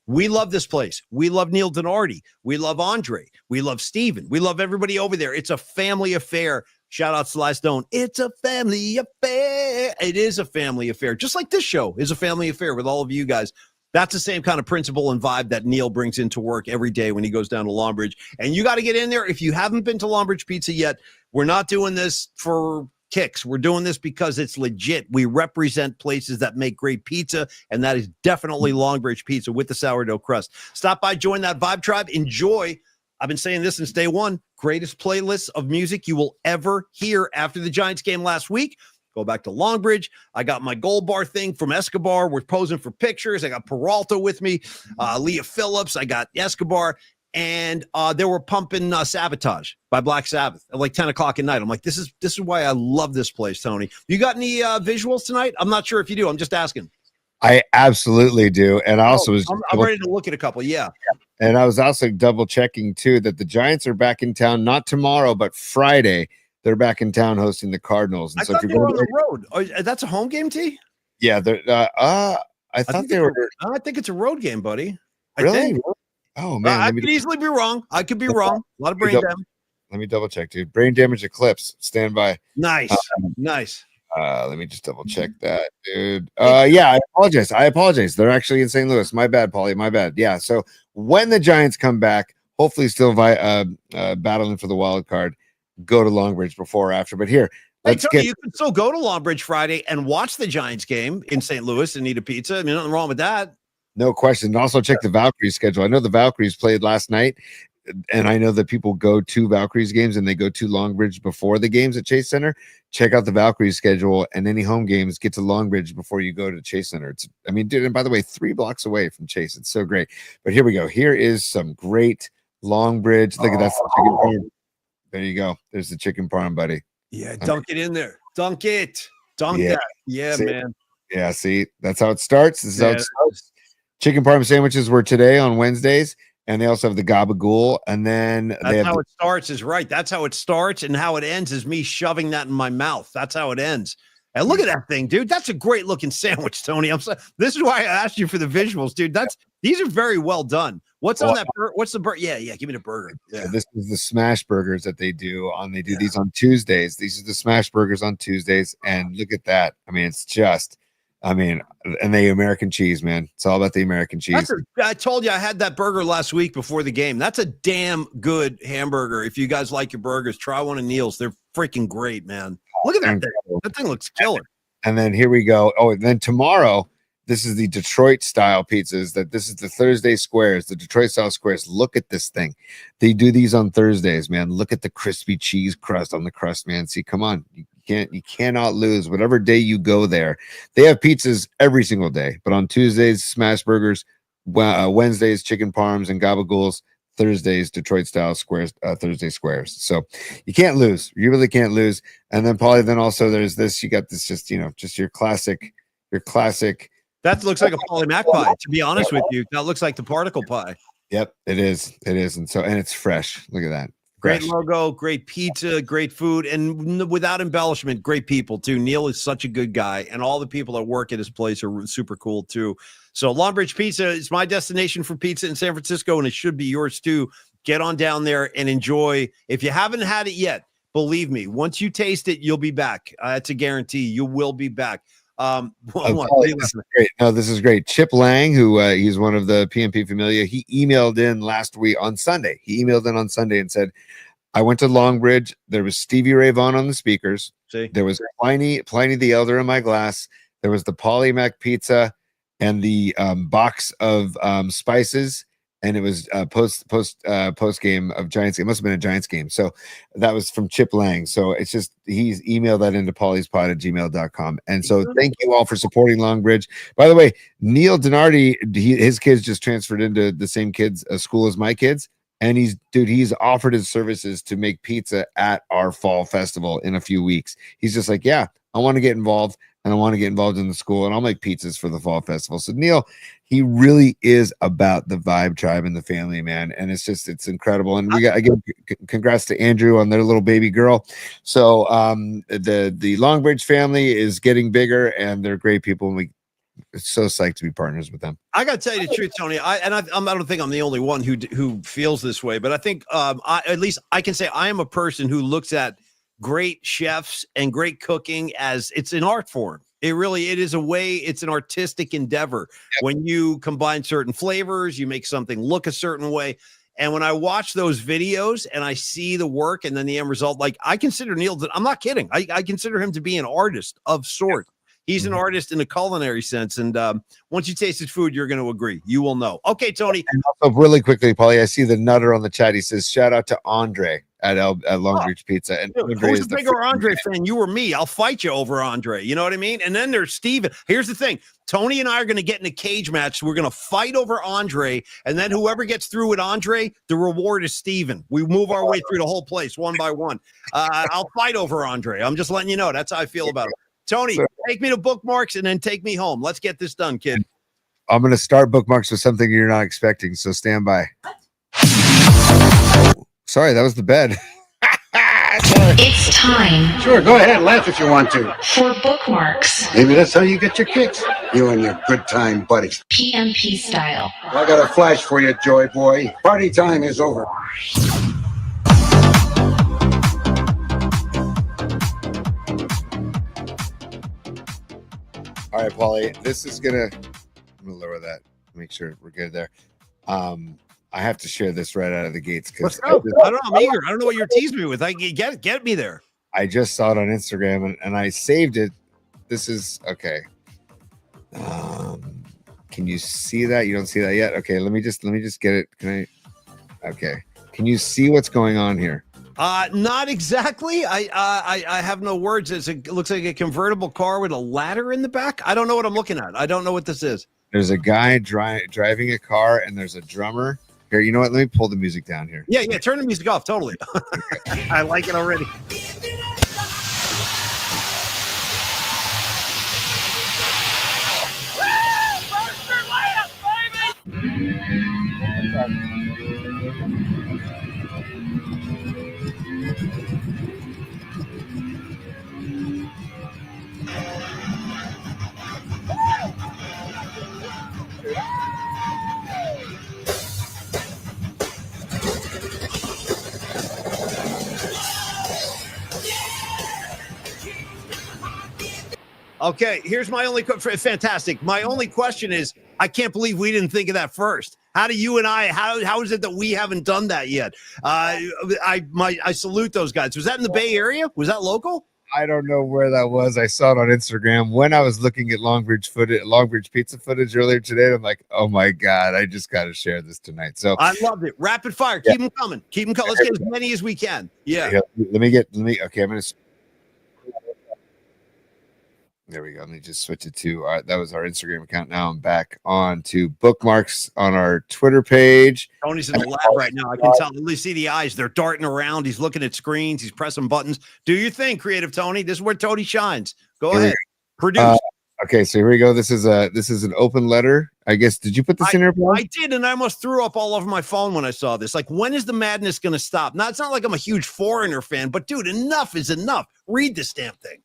We love this place. We love Neil Donardi. We love Andre. We love Steven. We love everybody over there. It's a family affair. Shout out Sly Stone. It's a family affair. It is a family affair. Just like this show is a family affair with all of you guys. That's the same kind of principle and vibe that Neil brings into work every day when he goes down to Long Bridge. And you got to get in there. If you haven't been to Long Bridge Pizza yet, we're not doing this for kicks. We're doing this because it's legit. We represent places that make great pizza, and that is definitely Long Bridge Pizza with the sourdough crust. Stop by, join that vibe tribe, enjoy. I've been saying this since day one. Greatest playlist of music you will ever hear after the Giants game last week. Go back to Long Bridge. I got my gold bar thing from Escobar. We're posing for pictures. I got Peralta with me, Leah Phillips. I got Escobar. And they were pumping Sabotage by Black Sabbath at like 10 o'clock at night. I'm like, this is why I love this place, Tony. You got any visuals tonight? I'm not sure if you do. I'm just asking.
I absolutely do. And I also
I'm ready to look at a couple. Yeah.
And I was also double checking too that the Giants are back in town, not tomorrow, but Friday. They're back in town hosting the Cardinals. And
I thought they were on the road. Oh, that's a home game, T?
Yeah. I thought they were.
I think it's a road game, buddy.
Really? Oh man,
I could easily be wrong. I could be wrong. A lot of brain damage.
Let me double check, dude. Brain damage eclipse. Stand by.
Nice, nice.
Let me just double check that, dude. Yeah, I apologize. They're actually in St. Louis. My bad, Paulie. My bad. Yeah. So when the Giants come back, hopefully still battling for the wild card, go to Longbridge before or after. But here, let's
Tony, you can still go to Longbridge Friday and watch the Giants game in St. Louis and eat a pizza. I mean, nothing wrong with that.
No question. And also check the Valkyries schedule. I know the Valkyries played last night, and I know that people go to Valkyries games and they go to Longbridge before the games at Chase Center. Check out the Valkyries schedule, and any home games, get to Longbridge before you go to Chase Center. Dude, and by the way, 3 blocks away from Chase. It's so great. But here we go. Here is some great Longbridge. Look at that. Chicken parm. There you go. There's the chicken parm, buddy.
Yeah, dunk it in there. Dunk it. Dunk that. Yeah,
see,
man.
Yeah, see, that's how it starts. This is how it starts. Chicken parm sandwiches were today on Wednesdays, and they also have the gabagool. And then
that's how it starts. Is right. That's how it starts, and how it ends is me shoving that in my mouth. That's how it ends. And look at that thing, dude. That's a great looking sandwich, Tony. This is why I asked you for the visuals, dude. These are very well done. What's on that? What's the burger? Yeah. Give me the burger. Yeah.
So this is the smash burgers that they do these on Tuesdays. These are the smash burgers on Tuesdays, and look at that. I mean, it's just. And the American cheese, man. It's all about the American cheese.
I told you I had that burger last week before the game. That's a damn good hamburger. If you guys like your burgers, try one of Neil's. They're freaking great, man. Look at that thing. That thing looks killer.
And then here we go. Oh, and then tomorrow, this is the Detroit style pizzas. This is the Thursday squares, the Detroit style squares. Look at this thing. They do these on Thursdays, man. Look at the crispy cheese crust on the crust, man. See, come on. You cannot lose. Whatever day you go there, they have pizzas every single day. But on Tuesdays, smash burgers, Wednesdays, chicken parms and gabagools, Thursdays, Detroit style squares, Thursday squares. So you can't lose. You really can't lose. And then probably then also there's this. You got this just your classic.
That looks like a polymac pie. To be honest with you, that looks like the particle pie.
Yep, it is. It is, and it's fresh. Look at that.
Great logo, great pizza, great food, and without embellishment, great people too. Neil is such a good guy, and all the people that work at his place are super cool too. So Longbridge Pizza is my destination for pizza in San Francisco, and it should be yours too. Get on down there and enjoy. If you haven't had it yet, believe me, once you taste it, you'll be back. That's a guarantee. You will be back.
This is great. No, this is great. Chip Lang, who he's one of the PMP Familia, he emailed in last week on Sunday. He emailed in on Sunday and said, I went to Longbridge. There was Stevie Ray Vaughan on the speakers.
See?
There was Pliny the Elder in my glass. There was the Polymac pizza and the box of spices. And it was post game of Giants. It must have been a Giants game. So that was from Chip Lang. So it's just, he's emailed that into paulyspod@gmail.com. And so thank you all for supporting Longbridge. By the way, Neil Donardi, his kids just transferred into the same school as my kids. And he's offered his services to make pizza at our fall festival in a few weeks. He's just like, yeah, I want to get involved. And I want to get involved in the school, and I'll make pizzas for the fall festival. So Neil, he really is about the vibe tribe and the family, man. And it's incredible. And we got, again, congrats to Andrew on their little baby girl. So the Longbridge family is getting bigger, and they're great people. And it's so psyched to be partners with them.
I got to tell you the truth, Tony. I don't think I'm the only one who feels this way, but I think at least I can say I am a person who looks at great chefs and great cooking as it's an art form. It is a way, it's an artistic endeavor. Yep. When you combine certain flavors, you make something look a certain way. And when I watch those videos and I see the work and then the end result, like I consider Neil, I'm not kidding. I consider him to be an artist of sorts. He's an artist in a culinary sense. And once you taste his food, you're going to agree. You will know. Okay, Tony.
And also really quickly, Paulie, I see the Nutter on the chat. He says, shout out to Andre at Longbridge Pizza. And
who's the bigger Andre fan, you or me? I'll fight you over Andre. You know what I mean? And then there's Steven. Here's the thing. Tony and I are going to get in a cage match. We're going to fight over Andre. And then whoever gets through with Andre, the reward is Steven. We move our way through the whole place one by one. I'll fight over Andre. I'm just letting you know. That's how I feel about it. Tony, take me to bookmarks and then take me home. Let's get this done, kid.
I'm going to start bookmarks with something you're not expecting, so stand by. Sorry, that was the bed.
It's time.
Sure, go ahead, laugh if you want to.
For bookmarks.
Maybe that's how you get your kicks. You and your good time buddies.
PMP style.
I got a flash for you, Joy Boy. Party time is over.
All right, Paulie, this is gonna. I'm gonna lower that. Make sure we're good there. I have to share this right out of the gates because
I don't know. I'm eager. I don't know what you're teasing me with. Get me there.
I just saw it on Instagram and I saved it. This is okay. Can you see that? You don't see that yet? Okay, let me just get it. Can I? Okay. Can you see what's going on here?
Not exactly. I have no words. It looks like a convertible car with a ladder in the back. I don't know what I'm looking at. I don't know what this is.
There's a guy driving a car and there's a drummer. Here, you know what? Let me pull the music down here.
Yeah. Turn the music off. Totally. I like it already. Okay, here's my only fantastic. My only question is, I can't believe we didn't think of that first. How do you and I? How is it that we haven't done that yet? I salute those guys. Was that in the Bay Area? Was that local?
I don't know where that was. I saw it on Instagram when I was looking at Long Beach pizza footage earlier today. I'm like, oh my god, I just got to share this tonight. So
I loved it. Rapid fire. Keep them coming. Keep them coming. Let's get as many as we can. Yeah.
Let me. Okay, I'm gonna. There we go. Let me just switch it to that was our Instagram account. Now I'm back on to bookmarks on our Twitter page.
Tony's in the lab right now. I can tell. At least see the eyes. They're darting around. He's looking at screens. He's pressing buttons. Do your thing, Creative Tony. This is where Tony shines. Go ahead. Produce.
Okay, so here we go. This is an open letter. I guess. Did you put this in here, Paul?
I did, and I almost threw up all over my phone when I saw this. Like, when is the madness going to stop? Now, it's not like I'm a huge Foreigner fan, but dude, enough is enough. Read this damn thing.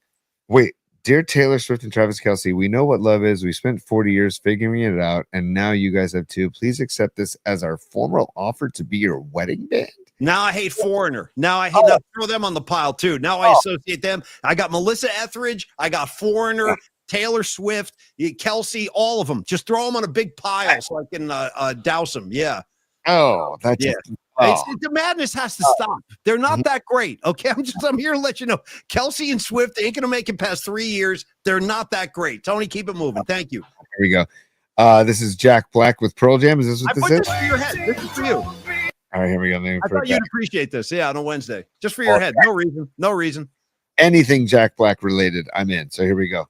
Wait. Dear Taylor Swift and Travis Kelce, we know what love is. We spent 40 years figuring it out, and now you guys have too. Please accept this as our formal offer to be your wedding band.
Now I hate Foreigner. Now I hate now throw them on the pile too. Now I associate them. I got Melissa Etheridge. I got Foreigner, Taylor Swift, Kelce, all of them. Just throw them on a big pile so I can douse them. Yeah.
Oh, that's
the madness has to stop. They're not that great. Okay. I'm here to let you know. Kelce and Swift ain't gonna make it past 3 years. They're not that great. Tony, keep it moving. Thank you.
Here we go. This is Jack Black with Pearl Jam. Is this what this is?
This for your head. This is for you.
All right, here we go.
I thought you'd appreciate this. Yeah, on a Wednesday. Just for your head. No reason. No reason.
Anything Jack Black related, I'm in. So here we go.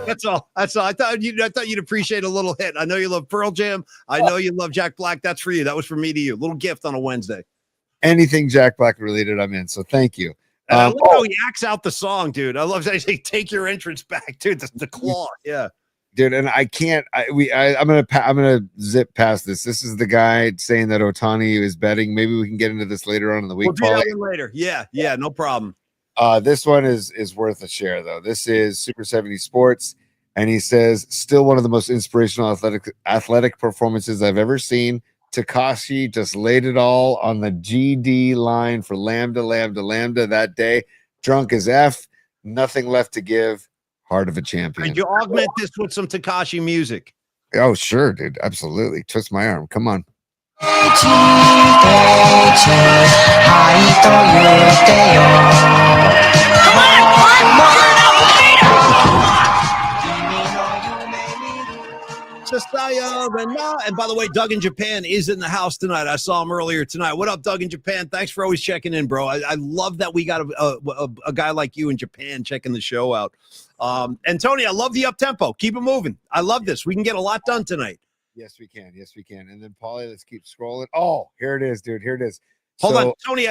That's all. I thought you'd appreciate a little hit. I know you love Pearl Jam. I know you love Jack Black. That's for you. That was for me to you. Little gift on a Wednesday.
Anything Jack Black related, I'm in. So thank you.
I love how he acts out the song, dude. I love how he say, "Take your entrance back," dude. The claw, yeah,
dude. And I can't. I'm gonna zip past this. This is the guy saying that Ohtani is betting. Maybe we can get into this later on in the week.
We'll do that one later. Yeah, no problem.
This one is worth a share though. This is Super 70 Sports, and he says still one of the most inspirational athletic performances I've ever seen. Tekashi just laid it all on the GD line for Lambda that day. Drunk as F, nothing left to give. Heart of a champion.
Could you augment this with some Tekashi music?
Oh, sure, dude. Absolutely. Twist my arm. Come on.
And by the way, Doug in Japan is in the house tonight. I saw him earlier tonight. What up, Doug in Japan? Thanks for always checking in, bro. I love that we got a guy like you in Japan checking the show out. And Tony, I love the up tempo. Keep it moving. I love this. We can get a lot done tonight.
Yes, we can. Yes, we can. And then Paulie, let's keep scrolling. Oh, here it is, dude. Here it is.
Hold on, Tony.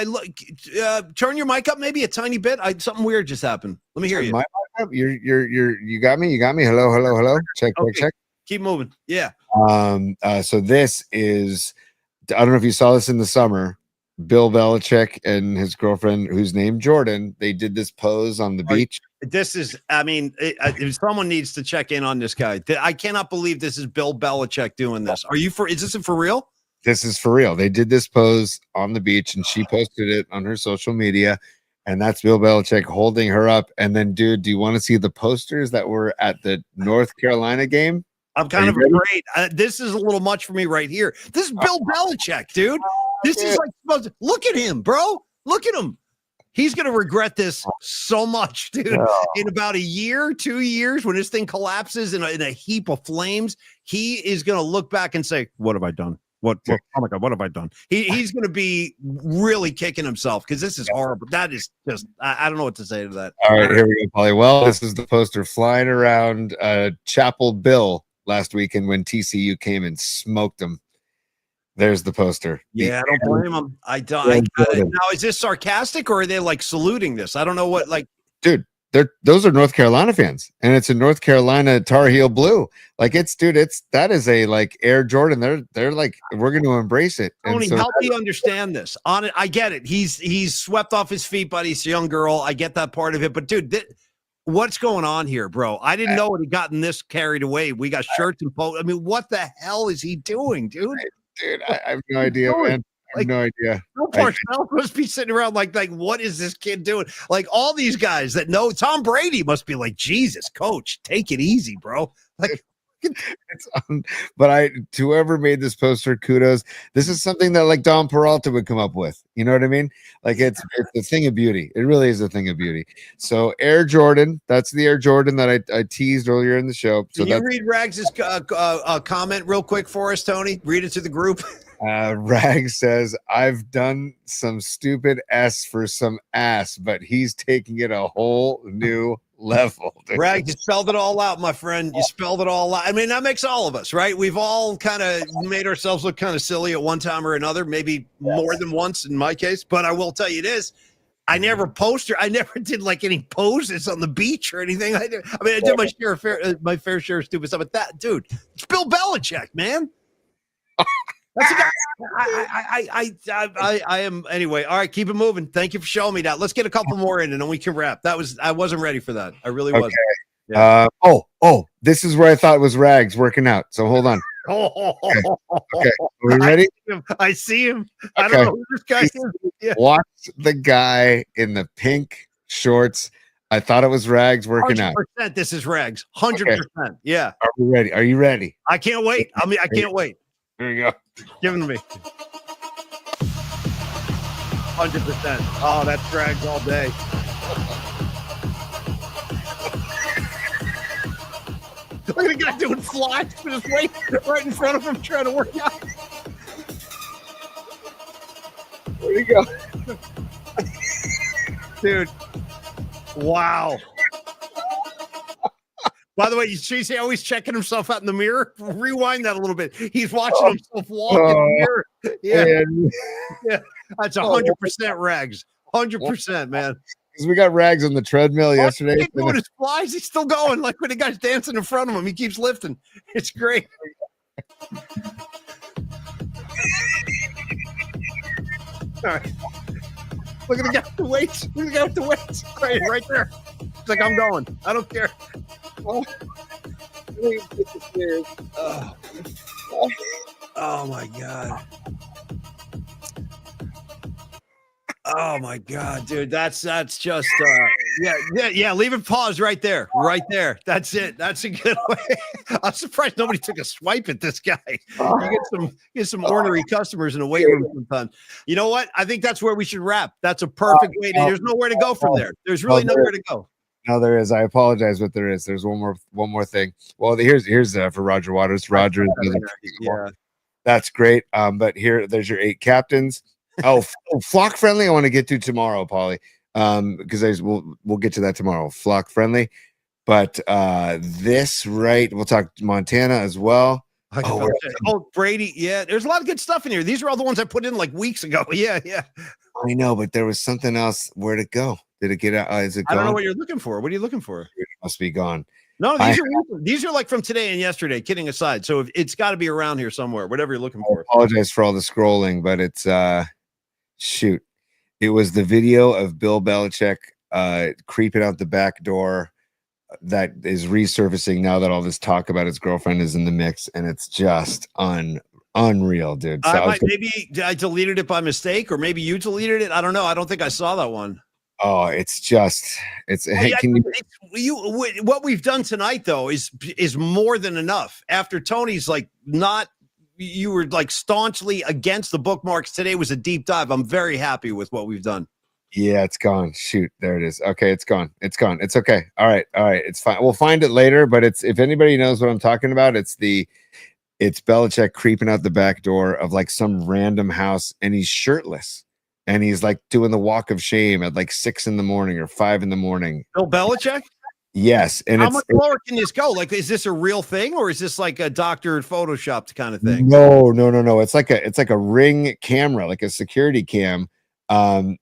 Turn your mic up maybe a tiny bit. Something weird just happened. Let me hear you.
My mic up? You got me. You got me. Hello. Check.
Keep moving. Yeah.
So this is. I don't know if you saw this in the summer. Bill Belichick and his girlfriend, who's named Jordan, they did this pose on the beach.
This is, I mean, if someone needs to check in on this guy. I cannot believe this is Bill Belichick doing this. Is this for real?
This is for real. They did this pose on the beach and she posted it on her social media. And that's Bill Belichick holding her up. And then, dude, do you want to see the posters that were at the North Carolina game?
I'm kind of afraid. This is a little much for me right here. This is Bill Belichick, dude. This is like, look at him, bro. Look at him. He's going to regret this so much, dude. In about a year, 2 years, when this thing collapses in a heap of flames, he is going to look back and say, what have I done? Oh my God, what have I done? He's going to be really kicking himself because this is horrible. That is just, I don't know what to say to that.
All right, here we go, Polly. Well, this is the poster flying around Chapel Bill last weekend when TCU came and smoked them. There's the poster.
Yeah, I don't blame him. I don't. Now, is this sarcastic or are they like saluting this? I don't know what, like,
dude. Those are North Carolina fans, and it's a North Carolina Tar Heel blue. Like that is a like Air Jordan. They're like, we're going to embrace it.
Tony, help me understand this. On it, I get it. He's swept off his feet by this young girl. I get that part of it, but dude, what's going on here, bro? I didn't know it had gotten this carried away. We got shirts and I mean, what the hell is he doing, dude?
Dude, I have no idea, man. I have no idea.
No Parcells must be sitting around like, what is this kid doing? Like all these guys that know Tom Brady must be like, Jesus, coach, take it easy, bro. Like,
but to whoever made this poster, kudos. This is something that like Don Peralta would come up with. You know what I mean? Like it's a thing of beauty. It really is a thing of beauty. So Air Jordan, that's the Air Jordan that I teased earlier in the show. So
can you read Rags' comment real quick for us, Tony? Read it to the group.
Rags says, I've done some stupid S for some ass, but he's taking it a whole new level. Dude.
Rags, you spelled it all out, my friend. You spelled it all out. I mean, that makes all of us, right? We've all kind of made ourselves look kind of silly at one time or another, maybe more than once in my case. But I will tell you this. I never did like any poses on the beach or anything. I did my fair share of stupid stuff. But that, dude, it's Bill Belichick, man. That's a guy. I am anyway. All right, keep it moving. Thank you for showing me that. Let's get a couple more in, and then we can wrap. I wasn't ready for that. I really wasn't.
Yeah. This is where I thought it was Rags working out. So hold on. Okay. Are we ready?
I see him. I don't know who this guy is. Yeah.
Watch the guy in the pink shorts. I thought it was Rags working
100%,
out.
This is Rags. 100%. Yeah.
Are we ready? Are you ready?
I can't wait. I can't wait.
Here you go.
Give it to me. 100%. Oh, that's Rags all day. Look at the guy doing flies with his weight right in front of him trying to work out.
Where'd he go?
Dude. Wow. By the way, you see he's always checking himself out in the mirror. Rewind that a little bit. He's watching himself walk in the mirror. Yeah. That's 100% Rags. 100%, man.
Because we got Rags on the treadmill yesterday.
He's doing his flies. He's still going. Like when the guy's dancing in front of him, he keeps lifting. It's great. All right. Look at the guy with the weights. Look at the guy with the weights. Right there. It's like, I'm going. I don't care. Oh my God. Oh my God, dude. That's just yeah. Leave it pause right there. That's it. That's a good way. I'm surprised nobody took a swipe at this guy. You get some ornery customers in a weight room sometimes. You know what? I think that's where we should wrap. That's a perfect way. There's nowhere to go from there. There's really nowhere to go.
No, there is. I apologize, but there is. There's one more thing. Well, here's for Roger Waters. Roger,
yeah,
that's great. But there's your 8 captains. Flock friendly. I want to get to tomorrow, Paulie. Because we'll get to that tomorrow. Flock friendly, but we'll talk Montana as well.
Brady. Yeah, there's a lot of good stuff in here. These are all the ones I put in like weeks ago. Yeah.
I know, but there was something else. Where'd it go? Did it get out? Is it gone?
I don't know what you're looking for. What are you looking for?
It must be gone.
No, these are like from today and yesterday. Kidding aside, so it's got to be around here somewhere. Whatever you're looking for.
I apologize for all the scrolling, but it's shoot. It was the video of Bill Belichick creeping out the back door that is resurfacing now that all this talk about his girlfriend is in the mix, and it's just unreal, dude. So
maybe I deleted it by mistake, or maybe you deleted it. I don't know. I don't think I saw that one.
Oh, it's hey,
what we've done tonight though is more than enough. After Tony's like you were like staunchly against the bookmarks. Today was a deep dive. I'm very happy with what we've done.
Yeah, it's gone. Shoot, there it is. Okay, it's gone. It's gone. It's okay. All right, it's fine. We'll find it later. But it's, if anybody knows what I'm talking about, it's Belichick creeping out the back door of like some random house, and he's shirtless, and he's like doing the walk of shame at like 6 a.m. or 5 a.m.
Bill Belichick?
Yes. And
how much lower can this go? Like, is this a real thing, or is this like a doctored photoshopped kind of thing?
No. It's like a Ring camera, like a security cam. And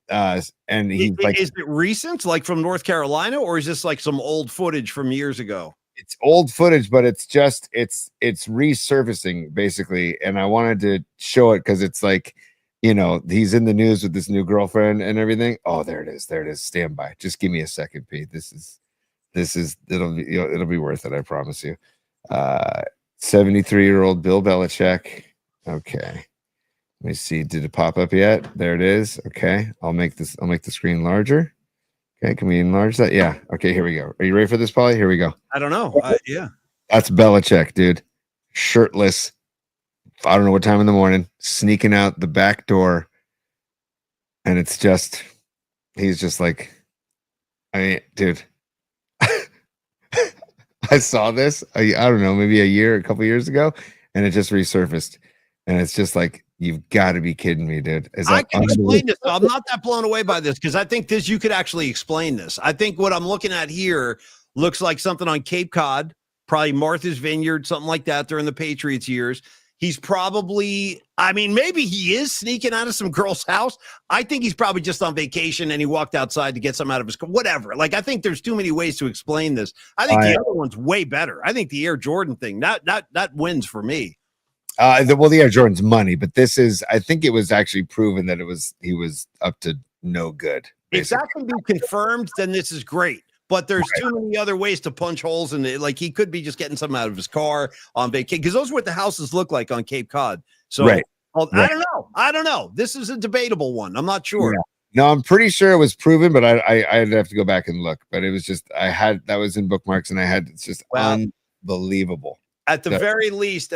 he's like,
is it recent, like from North Carolina, or is this like some old footage from years ago?
It's old footage, but it's resurfacing basically. And I wanted to show it because it's like, he's in the news with this new girlfriend and everything. Oh, there it is. Stand by. Just give me a second, Pete. It'll be worth it. I promise you. 73-year-old Bill Belichick. Okay. Let me see. Did it pop up yet? There it is. Okay. I'll make the screen larger. Okay. Can we enlarge that? Yeah. Okay. Here we go. Are you ready for this, Paulie? Here we go.
I don't know. Yeah.
That's Belichick, dude. Shirtless. I don't know what time in the morning, sneaking out the back door. And he's just like, dude, I saw this, I don't know, maybe a couple years ago, and it just resurfaced. And it's just like, you've got to be kidding me, dude.
I can explain this. I'm not that blown away by this because I think you could actually explain this. I think what I'm looking at here looks like something on Cape Cod, probably Martha's Vineyard, something like that during the Patriots years. He's probably, maybe he is sneaking out of some girl's house. I think he's probably just on vacation and he walked outside to get some out of his car. Whatever. Like, I think there's too many ways to explain this. I think the other one's way better. I think the Air Jordan thing, that wins for me.
The Air Jordan's money, but this is, I think it was actually proven that he was up to no good. Basically.
If that can be confirmed, then this is great. But there's too many other ways to punch holes in it. Like, he could be just getting something out of his car on vacation, because those are what the houses look like on Cape Cod. So I don't know. This is a debatable one. I'm not sure.
Yeah. No, I'm pretty sure it was proven, but I'd have to go back and look. But it was just, that was in bookmarks, and it's just unbelievable.
At the very least,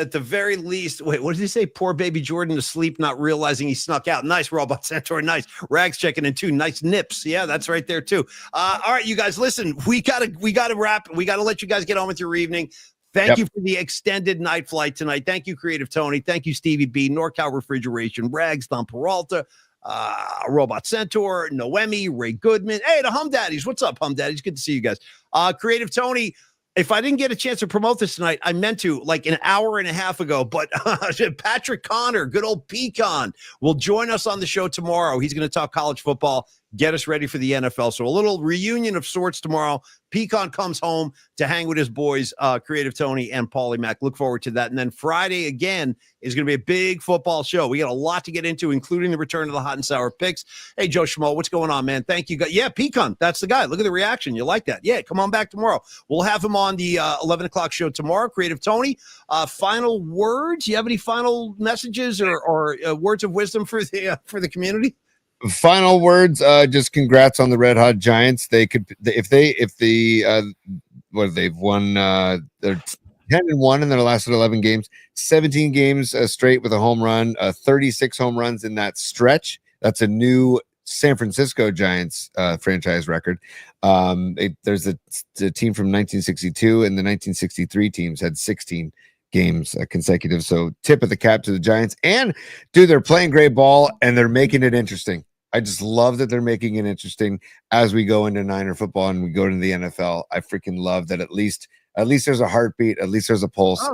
wait, what did he say? Poor baby Jordan asleep, not realizing he snuck out. Nice, Robot Centaur. Nice. Rags checking in too. Nice nips. Yeah, that's right there too. All right, you guys, listen, we gotta wrap. We gotta let you guys get on with your evening. Thank you for the extended night flight tonight. Thank you, Creative Tony. Thank you, Stevie B, NorCal Refrigeration, Rags, Don Peralta, Robot Centaur, Noemi, Ray Goodman. Hey, the Hum Daddies. What's up, Hum Daddies? Good to see you guys. Creative Tony. If I didn't get a chance to promote this tonight, I meant to like an hour and a half ago, but Patrick Connor, good old Pecan, will join us on the show tomorrow. He's going to talk college football, get us ready for the NFL. So a little reunion of sorts tomorrow. Pecan comes home to hang with his boys, Creative Tony and Paulie Mack. Look forward to that. And then Friday, again, is going to be a big football show. We got a lot to get into, including the return of the hot and sour picks. Hey, Joe Schmo, what's going on, man? Thank you. Yeah, Pecan, that's the guy. Look at the reaction. You like that? Yeah, come on back tomorrow. We'll have him on the 11 o'clock show tomorrow. Creative Tony, final words? You have any final messages or words of wisdom for the community?
Final words, just congrats on the Red Hot Giants. They've won, they're 10-1 in their last 11 games, 17 games straight with a home run, 36 home runs in that stretch. That's a new San Francisco Giants franchise record. There's a team from 1962, and the 1963 teams had 16 games consecutive. So tip of the cap to the Giants. And dude, they're playing great ball and they're making it interesting. I just love that they're making it interesting as we go into Niner football and we go into the NFL. I freaking love that at least there's a heartbeat, at least there's a pulse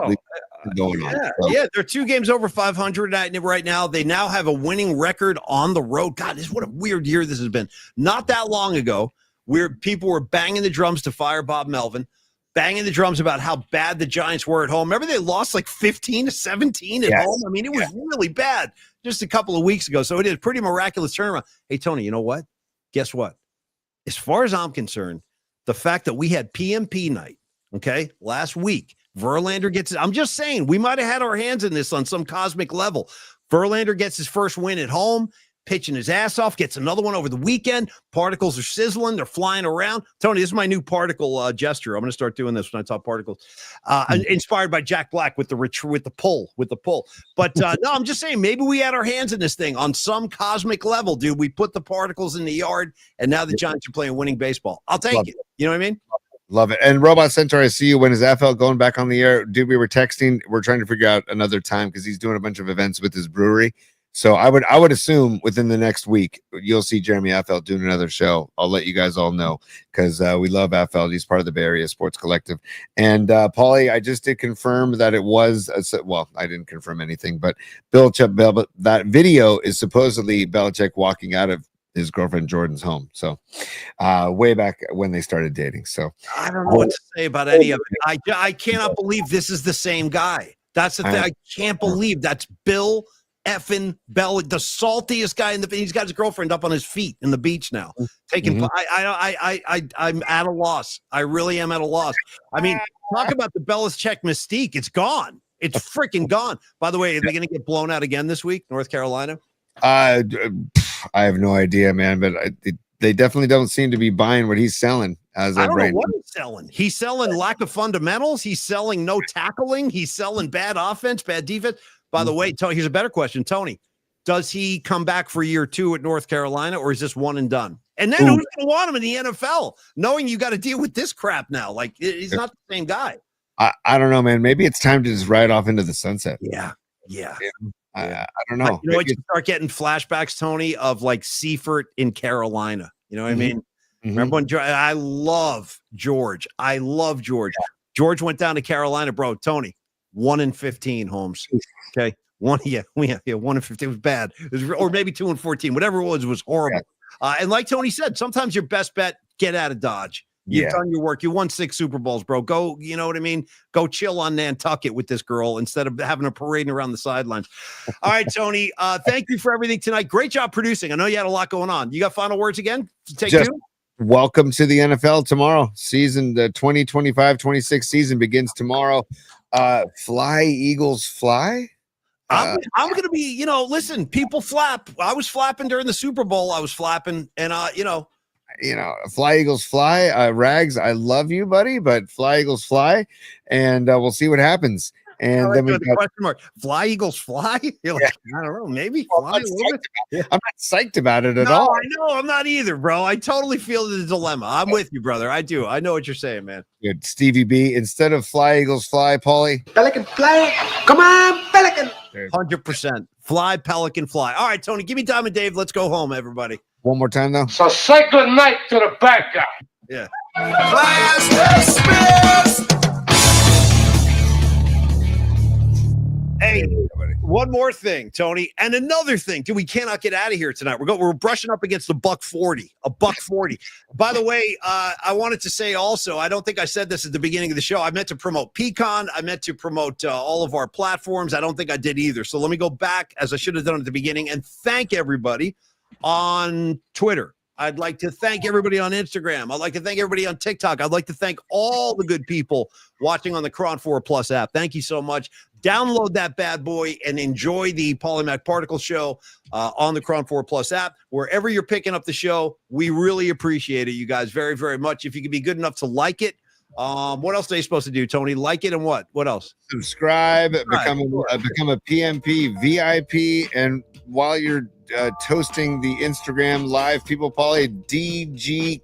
going on.
Yeah, they're 2 games over 500 right now. They now have a winning record on the road. God, what a weird year this has been. Not that long ago, where people were banging the drums to fire Bob Melvin. banging the drums about how bad the Giants were at home. Remember they lost like 15-17 at home? I mean, it was really bad just a couple of weeks ago. So it is a pretty miraculous turnaround. Hey, Tony, you know what? Guess what? As far as I'm concerned, the fact that we had PMP night, okay, last week, Verlander gets it. I'm just saying, we might have had our hands in this on some cosmic level. Verlander gets his first win at home, pitching his ass off, gets another one over the weekend. Particles are sizzling. They're flying around. Tony, this is my new particle gesture. I'm going to start doing this when I talk particles. Inspired by Jack Black with the pull. But no, I'm just saying, maybe we had our hands in this thing on some cosmic level, dude. We put the particles in the yard, and now the Giants are playing winning baseball. I'll take it. You know what I mean?
Love it. And Robot Centaur, I see you. When is FL going back on the air? Dude, we were texting. We're trying to figure out another time because he's doing a bunch of events with his brewery. So I would assume within the next week you'll see Jeremy FL doing another show. I'll let you guys all know because we love FL. He's part of the Bay Area Sports Collective. And Paulie, I just did confirm that it was well, I didn't confirm anything, but Belichick, that video is supposedly Belichick walking out of his girlfriend Jordan's home. So way back when they started dating. So
I don't know what to say about any of it. I cannot believe this is the same guy. That's the thing. I can't believe that's Bill effing Bell, the saltiest guy he's got his girlfriend up on his feet in the beach now. I'm at a loss. I really am at a loss. I mean, talk about the Belichick mystique. It's gone. It's freaking gone. By the way, are they going to get blown out again this week, North Carolina?
I have no idea, man, but they definitely don't seem to be buying what he's selling as of right now.
He's selling. He's selling lack of fundamentals. He's selling no tackling. He's selling bad offense, bad defense. By the way, Tony, here's a better question. Tony, does he come back for year 2 at North Carolina, or is this one and done? And then who's going to want him in the NFL, knowing you got to deal with this crap now? Like, he's not the same guy.
I don't know, man. Maybe it's time to just ride off into the sunset.
Yeah.
I don't know.
You know what? You start getting flashbacks, Tony, of like Seifert in Carolina. You know what I mean? Remember when I love George. George went down to Carolina, bro. Tony, 1-15, Holmes. Okay. 1-15. It was bad. It was, or maybe 2-14. Whatever it was horrible. Yeah. And like Tony said, sometimes your best bet, get out of Dodge. You've done your work. You won 6 Super Bowls, bro. Go, you know what I mean? Go chill on Nantucket with this girl instead of having a parading around the sidelines. All right, Tony. Thank you for everything tonight. Great job producing. I know you had a lot going on. You got final words again? Take 2?
Welcome to the NFL tomorrow. Season, the 2025-26 season begins tomorrow. Fly, Eagles, fly.
I'm going to be, listen, people flap. I was flapping during the Super Bowl. I was flapping and,
fly, Eagles, fly. Rags, I love you, buddy, but fly, Eagles, fly. And we'll see what happens. And then we got
question mark. Fly, Eagles, fly. You're like, I don't know, maybe. Fly
I'm not psyched about it at all.
I know, I'm not either, bro. I totally feel the dilemma. I'm with you, brother. I do. I know what you're saying, man.
Good, Stevie B. Instead of fly, Eagles, fly, Paulie.
Pelican fly. Come on, Pelican.
100%. Fly, Pelican, fly. All right, Tony, give me Diamond Dave. Let's go home, everybody.
One more time, though.
So say good night to the bad guy.
Yeah.
Class dismissed.
Hey, one more thing, Tony, and another thing. Dude, we cannot get out of here tonight. We're brushing up against a $140. By the way, I wanted to say also, I don't think I said this at the beginning of the show. I meant to promote Pecan. I meant to promote all of our platforms. I don't think I did either. So let me go back, as I should have done at the beginning, and thank everybody on Twitter. I'd like to thank everybody on Instagram. I'd like to thank everybody on TikTok. I'd like to thank all the good people watching on the Cron 4 Plus app. Thank you so much. Download that bad boy and enjoy the Polymac Particle Show on the Cron 4 Plus app. Wherever you're picking up the show, we really appreciate it, you guys, very, very much. If you could be good enough to like it. What else are they supposed to do, Tony? Like it and what? What else?
Subscribe, become a PMP VIP, and while you're toasting the Instagram live people, Paulie, DG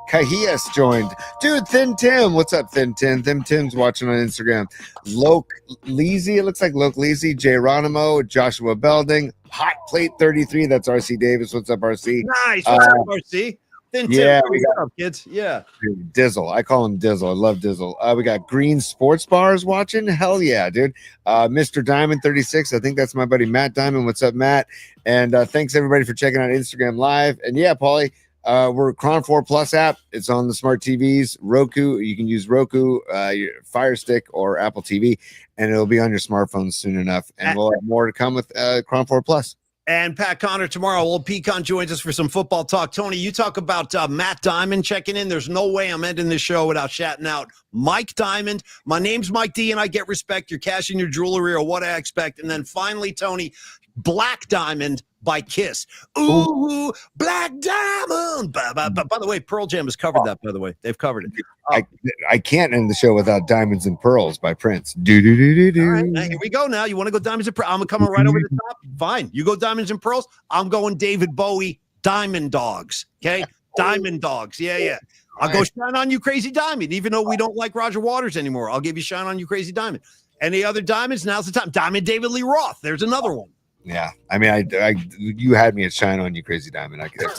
Cahias joined. Dude, Thin Tim. What's up, Thin Tim? Thin Tim's watching on Instagram. Loke Leasy. It looks like Loke Leasy. Geronimo. Joshua Belding. Hot Plate 33. That's RC Davis. What's up, RC?
Nice. What's up, RC? Thin Tim.
Yeah, we got
kids. Yeah.
Dizzle. I call him Dizzle. I love Dizzle. We got Green Sports Bars watching. Hell yeah, dude. Mr. Diamond 36. I think that's my buddy Matt Diamond. What's up, Matt? And thanks everybody for checking out Instagram Live. And yeah, Paulie, We're Cron 4 Plus app. It's on the smart TVs, Roku. You can use Roku, your Fire Stick, or Apple TV, and it'll be on your smartphone soon enough. And we'll have more to come with Cron 4 Plus.
And Pat Connor tomorrow. Old Pecan joins us for some football talk. Tony, you talk about Matt Diamond checking in. There's no way I'm ending this show without shouting out Mike Diamond. My name's Mike D, and I get respect. You're cashing your jewelry or what I expect. And then finally, Tony, Black Diamond by Kiss. Ooh, Black Diamond. By the way, Pearl Jam has covered that, by the way. They've covered it.
I can't end the show without Diamonds and Pearls by Prince.
All right, now, here we go now. You want to go Diamonds and Pearls? I'm coming right over the top. Fine. You go Diamonds and Pearls. I'm going David Bowie, Diamond Dogs. Okay? Diamond Dogs. Yeah. I'll go Shine On You Crazy Diamond, even though we don't like Roger Waters anymore. I'll give you Shine On You Crazy Diamond. Any other diamonds? Now's the time. Diamond David Lee Roth. There's another one.
Yeah, I mean, you had me at Shine On You Crazy Diamond. I could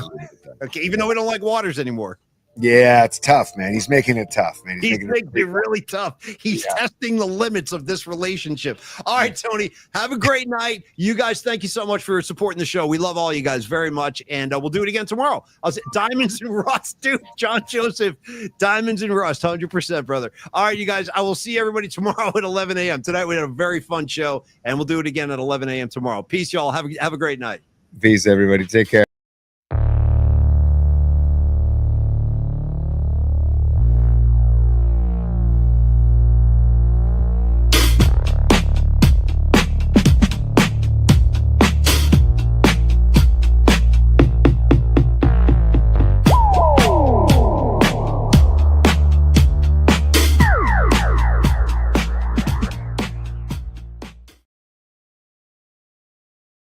Okay, even though we don't like Waters anymore.
Yeah, it's tough, man. He's making it tough, man.
He's making it really tough. He's testing the limits of this relationship. All right, Tony, have a great night. You guys, thank you so much for supporting the show. We love all you guys very much, and we'll do it again tomorrow. I'll say Diamonds and Rust, dude. John Joseph, Diamonds and Rust, 100%, brother. All right, you guys, I will see everybody tomorrow at 11 a.m. Tonight we had a very fun show, and we'll do it again at 11 a.m. tomorrow. Peace, y'all. Have a great night.
Peace, everybody. Take care.